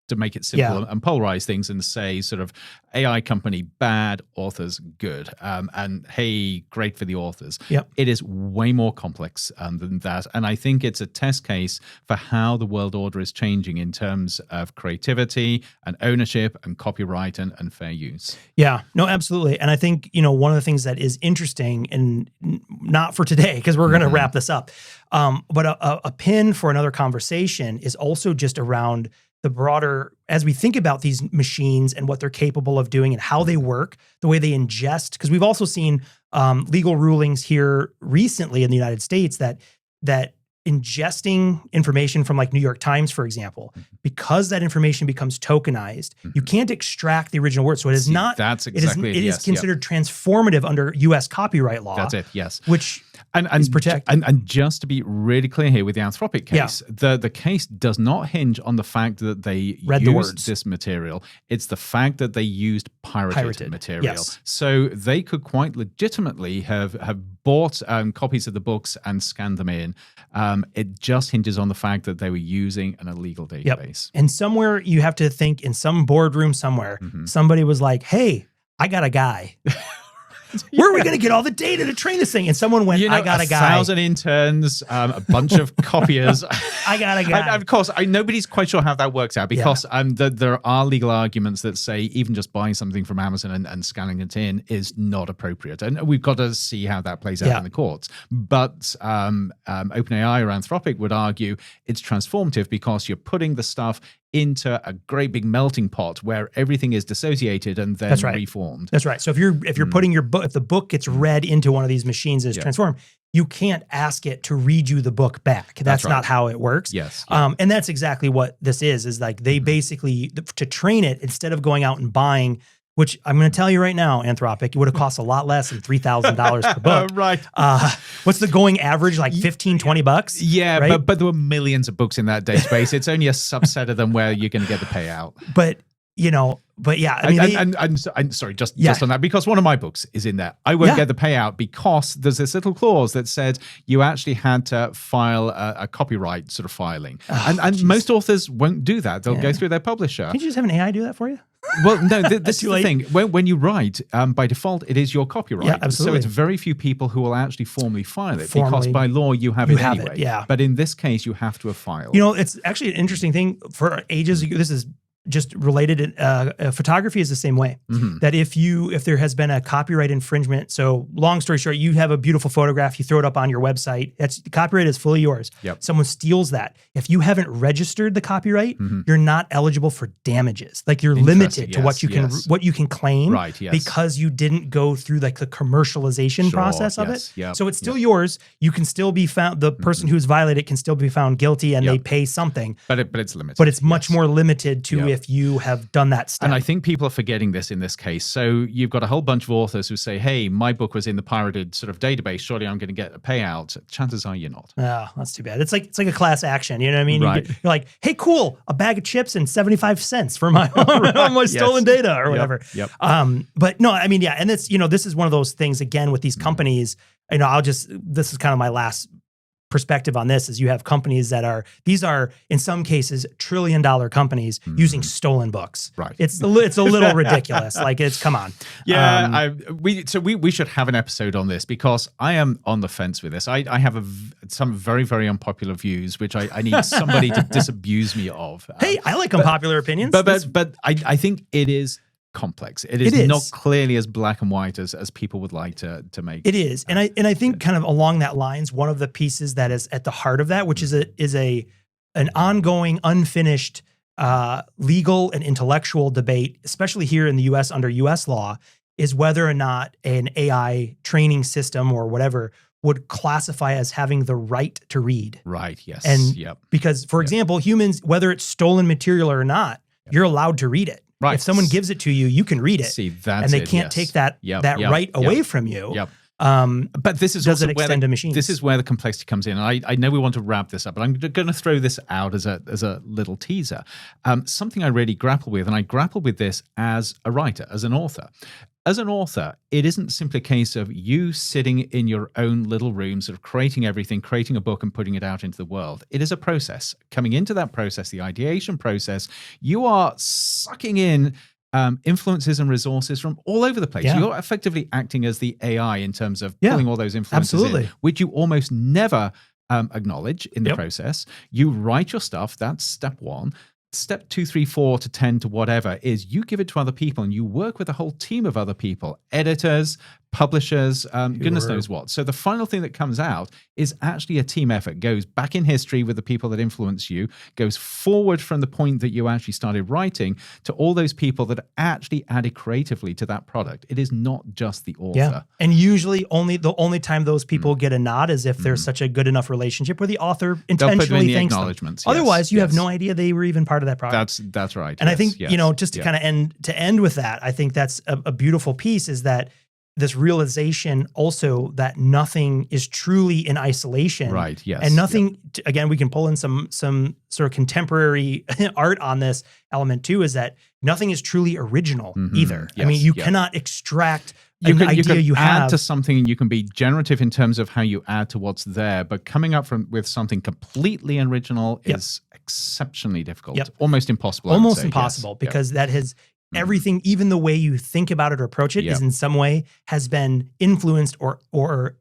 Speaker 1: to make it simple and polarize things and say sort of AI company bad, authors good, and hey, great for the authors.
Speaker 2: Yep.
Speaker 1: It is way more complex than that, and I think it's a test case for how the world order is changing in terms of creativity and ownership and copyright and fair use.
Speaker 2: Yeah, no, absolutely. And I think one of the things that is interesting, and not for today because we're going to wrap this up, but a pin for another conversation is also just around the broader, as we think about these machines and what they're capable of doing and how they work, the way they ingest, because we've also seen legal rulings here recently in the United States that ingesting information from like New York Times, for example, because that information becomes tokenized, you can't extract the original word. So it is not,
Speaker 1: that's exactly
Speaker 2: it is considered transformative under US copyright law.
Speaker 1: That's it, yes.
Speaker 2: Which is protected.
Speaker 1: And just to be really clear here with the Anthropic case, the case does not hinge on the fact that they used this material. It's the fact that they used pirated material.
Speaker 2: Yes.
Speaker 1: So they could quite legitimately have bought copies of the books and scanned them in. It just hinges on the fact that they were using an illegal database.
Speaker 2: And somewhere you have to think, in some boardroom somewhere, somebody was like, hey, I got a guy. where are we going to get all the data to train this thing? And someone went, I got a guy.
Speaker 1: 1,000 interns, a bunch of copiers.
Speaker 2: I got a guy.
Speaker 1: And of course, nobody's quite sure how that works out because there are legal arguments that say even just buying something from Amazon and scanning it in is not appropriate. And we've got to see how that plays out in the courts. But OpenAI or Anthropic would argue it's transformative because you're putting the stuff into a great big melting pot where everything is dissociated and then reformed.
Speaker 2: That's right. So if you're putting your book, if the book gets read into one of these machines as transformed, you can't ask it to read you the book back. That's not how it works.
Speaker 1: Yes.
Speaker 2: And that's exactly what this is like they basically, to train it, instead of going out and buying, which I'm going to tell you right now, Anthropic, it would have cost a lot less than $3,000 per book.
Speaker 1: Right.
Speaker 2: What's the going average? Like 15, 20 bucks?
Speaker 1: Yeah,
Speaker 2: right?
Speaker 1: but there were millions of books in that database. It's only a subset of them where you're going to get the payout.
Speaker 2: But yeah, I mean,
Speaker 1: I'm sorry, just on that, because one of my books is in there. I won't get the payout because there's this little clause that said you actually had to file a copyright sort of filing. And most authors won't do that. They'll go through their publisher.
Speaker 2: Can't you just have an AI do that for you?
Speaker 1: Well, no, this is the thing. When you write, by default, it is your copyright.
Speaker 2: Yeah, absolutely.
Speaker 1: So it's very few people who will actually formally file it because by law you have it anyway.
Speaker 2: Yeah.
Speaker 1: But in this case, you have to have filed.
Speaker 2: It's actually an interesting thing. For ages, this is just related. Photography is the same way. That if there has been a copyright infringement, so long story short, you have a beautiful photograph, you throw it up on your website. The copyright is fully yours.
Speaker 1: Yep.
Speaker 2: Someone steals that. If you haven't registered the copyright, you're not eligible for damages. Like you're limited to what you can claim, because you didn't go through like the commercialization process of it.
Speaker 1: Yep.
Speaker 2: So it's still yours. You can still be found. The person who's violated it can still be found guilty, and they pay something.
Speaker 1: But it's limited.
Speaker 2: But it's much more limited to if you have done that step.
Speaker 1: And I think people are forgetting this in this case. So you've got a whole bunch of authors who say, hey, my book was in the pirated sort of database. Surely I'm going to get a payout. Chances are you're not.
Speaker 2: Oh, that's too bad. It's like a class action. You know what I mean?
Speaker 1: Right.
Speaker 2: You're like, hey, cool, a bag of chips and 75 cents for my stolen data or whatever.
Speaker 1: Yep.
Speaker 2: But no, I mean, and it's, this is one of those things, again, with these companies, this is kind of my last perspective on this, is you have companies that these are in some cases $1 trillion companies using stolen books. Right. It's a little ridiculous. Like come on.
Speaker 1: Yeah. We should have an episode on this because I am on the fence with this. I have some very, very unpopular views, which I need somebody to disabuse me of.
Speaker 2: Hey, I like unpopular opinions.
Speaker 1: But I think it is complex. It is not clearly as black and white as people would like to make.
Speaker 2: It is. And I think kind of along that lines, one of the pieces that is at the heart of that, which is an ongoing, unfinished legal and intellectual debate, especially here in the US under US law, is whether or not an AI training system or whatever would classify as having the right to read.
Speaker 1: Right, yes.
Speaker 2: And because, for example, humans, whether it's stolen material or not, you're allowed to read it. Right. If someone gives it to you, you can read it.
Speaker 1: See, that's
Speaker 2: and they can't take that right away from you.
Speaker 1: Yep. But this is also this is where the complexity comes in. And I know we want to wrap this up, but I'm going to throw this out as a little teaser. Something I really grapple with, and I grapple with this as a writer, as an author. As an author, it isn't simply a case of you sitting in your own little room, sort of creating everything, creating a book and putting it out into the world. It is a process. Coming into that process, the ideation process, you are sucking in influences and resources from all over the place. Yeah. You're effectively acting as the AI in terms of pulling all those influences in, which you almost never acknowledge in the process. You write your stuff. That's step one. Step 2, 3, 4 to 10 to whatever is you give it to other people and you work with a whole team of other people, editors, publishers, goodness knows what. So the final thing that comes out is actually a team effort, goes back in history with the people that influence you, goes forward from the point that you actually started writing to all those people that actually added creatively to that product. It is not just the author.
Speaker 2: Yeah. And usually the only time those people get a nod is if there's such a good enough relationship where the author intentionally thanks them. Yes, otherwise, you have no idea they were even part of that project.
Speaker 1: That's right.
Speaker 2: And I think, just to kind of end with that, I think that's a beautiful piece, is that this realization also that nothing is truly in isolation.
Speaker 1: Right, yes.
Speaker 2: And nothing, again, we can pull in some sort of contemporary art on this element too, is that nothing is truly original either. Yes, I mean, you cannot extract an idea you have.
Speaker 1: Add to something, and you can be generative in terms of how you add to what's there, but coming up with something completely original is exceptionally difficult. Almost impossible.
Speaker 2: Almost impossible, because that has everything, even the way you think about it or approach it, is in some way has been influenced or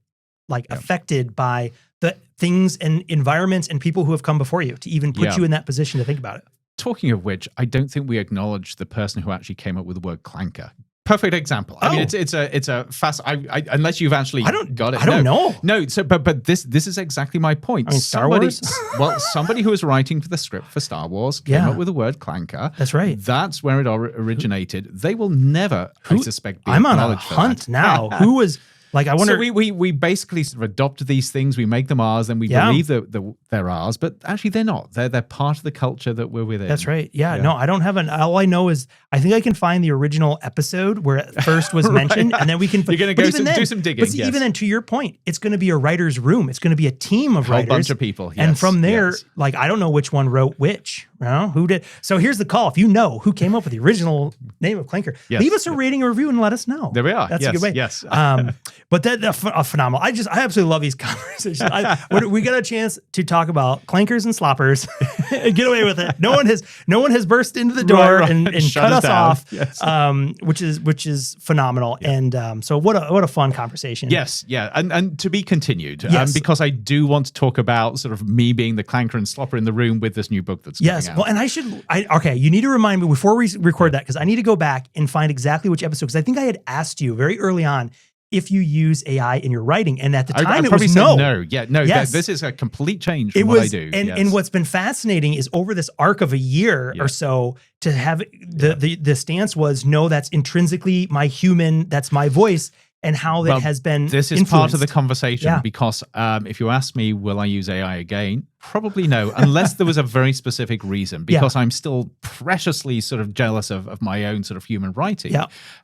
Speaker 2: like affected by the things and environments and people who have come before you to even put you in that position to think about it.
Speaker 1: Talking of which, I don't think we acknowledge the person who actually came up with the word clanker. Perfect example. I mean, it's a fast. Unless you've actually got it.
Speaker 2: I don't know.
Speaker 1: No. So, but this is exactly my point.
Speaker 2: I mean, Star Wars.
Speaker 1: Well, somebody who was writing for the script for Star Wars came up with the word clanker.
Speaker 2: That's right.
Speaker 1: That's where it originated. They will never, I suspect, be
Speaker 2: I'm on a
Speaker 1: acknowledged for
Speaker 2: hunt
Speaker 1: that.
Speaker 2: now. Who was? Like, I wonder.
Speaker 1: So we basically sort of adopt these things, we make them ours, and we believe that they're ours, but actually they're not. They're part of the culture that we're within.
Speaker 2: That's right. Yeah. No, I don't have all I know is I think I can find the original episode where it first was mentioned, and then we can.
Speaker 1: You're going to do some digging.
Speaker 2: But see, even then, to your point, it's going to be a writer's room. It's going to be a team of writers,
Speaker 1: a bunch of people,
Speaker 2: and from there, like I don't know which one wrote which. You know, who did? So here's the call. If you know who came up with the original name of Clanker, leave us a rating or review and let us know.
Speaker 1: There we are.
Speaker 2: That's a good way.
Speaker 1: Yes.
Speaker 2: But that phenomenal. I absolutely love these conversations. We got a chance to talk about clankers and sloppers and get away with it. No one has burst into the door and cut us off, which is phenomenal. Yeah. And so what a fun conversation.
Speaker 1: Yes, yeah, and to be continued. Because I do want to talk about sort of me being the clanker and slopper in the room with this new book that's coming out.
Speaker 2: Well, and okay, you need to remind me before we record that, because I need to go back and find exactly which episode, because I think I had asked you very early on if you use AI in your writing, and at the time it was no.
Speaker 1: This is a complete change from what I do.
Speaker 2: And what's been fascinating is over this arc of a year or so to have the stance was no, that's intrinsically my human, that's my voice. And how that has been
Speaker 1: This is
Speaker 2: influenced.
Speaker 1: Part of the conversation because if you ask me, will I use AI again? Probably no, unless there was a very specific reason, because I'm still preciously sort of jealous of my own sort of human writing.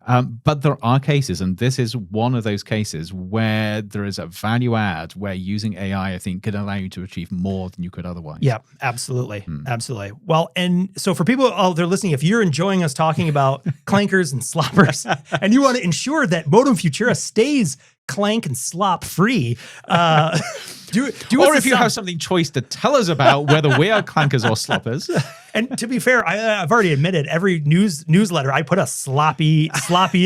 Speaker 1: But there are cases, and this is one of those cases where there is a value add where using AI, I think, can allow you to achieve more than you could otherwise.
Speaker 2: Yeah, absolutely. Absolutely. Well, and so for people out there listening, if you're enjoying us talking about clankers and sloppers, and you want to ensure that Modem Futura stays clank and slop free, do
Speaker 1: or if you have something choice to tell us about whether we are clankers or sloppers.
Speaker 2: And to be fair, I've already admitted every newsletter I put a sloppy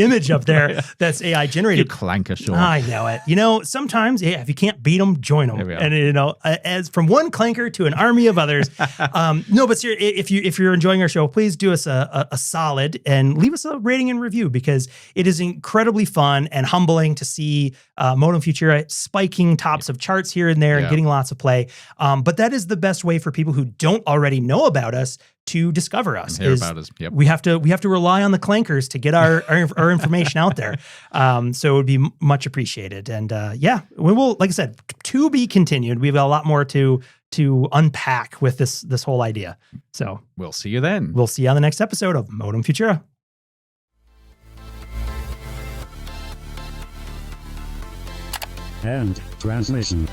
Speaker 2: image up there that's AI generated.
Speaker 1: You clanker, sure.
Speaker 2: I know it. You know, sometimes if you can't beat them, join them. And you know, as from one clanker to an army of others. No, but seriously, if you're enjoying our show, please do us a solid and leave us a rating and review, because it is incredibly fun and humbling to see Modem Futura spiking tops of charts here and there and getting lots of play. But that is the best way for people who don't already know about us to discover us.
Speaker 1: Hear about us. Yep.
Speaker 2: We have to rely on the clankers to get our information out there. So it would be much appreciated. And we will, like I said, to be continued. We've got a lot more to unpack with this whole idea. So
Speaker 1: we'll see you then.
Speaker 2: We'll see you on the next episode of Modem Futura.
Speaker 3: And transmission.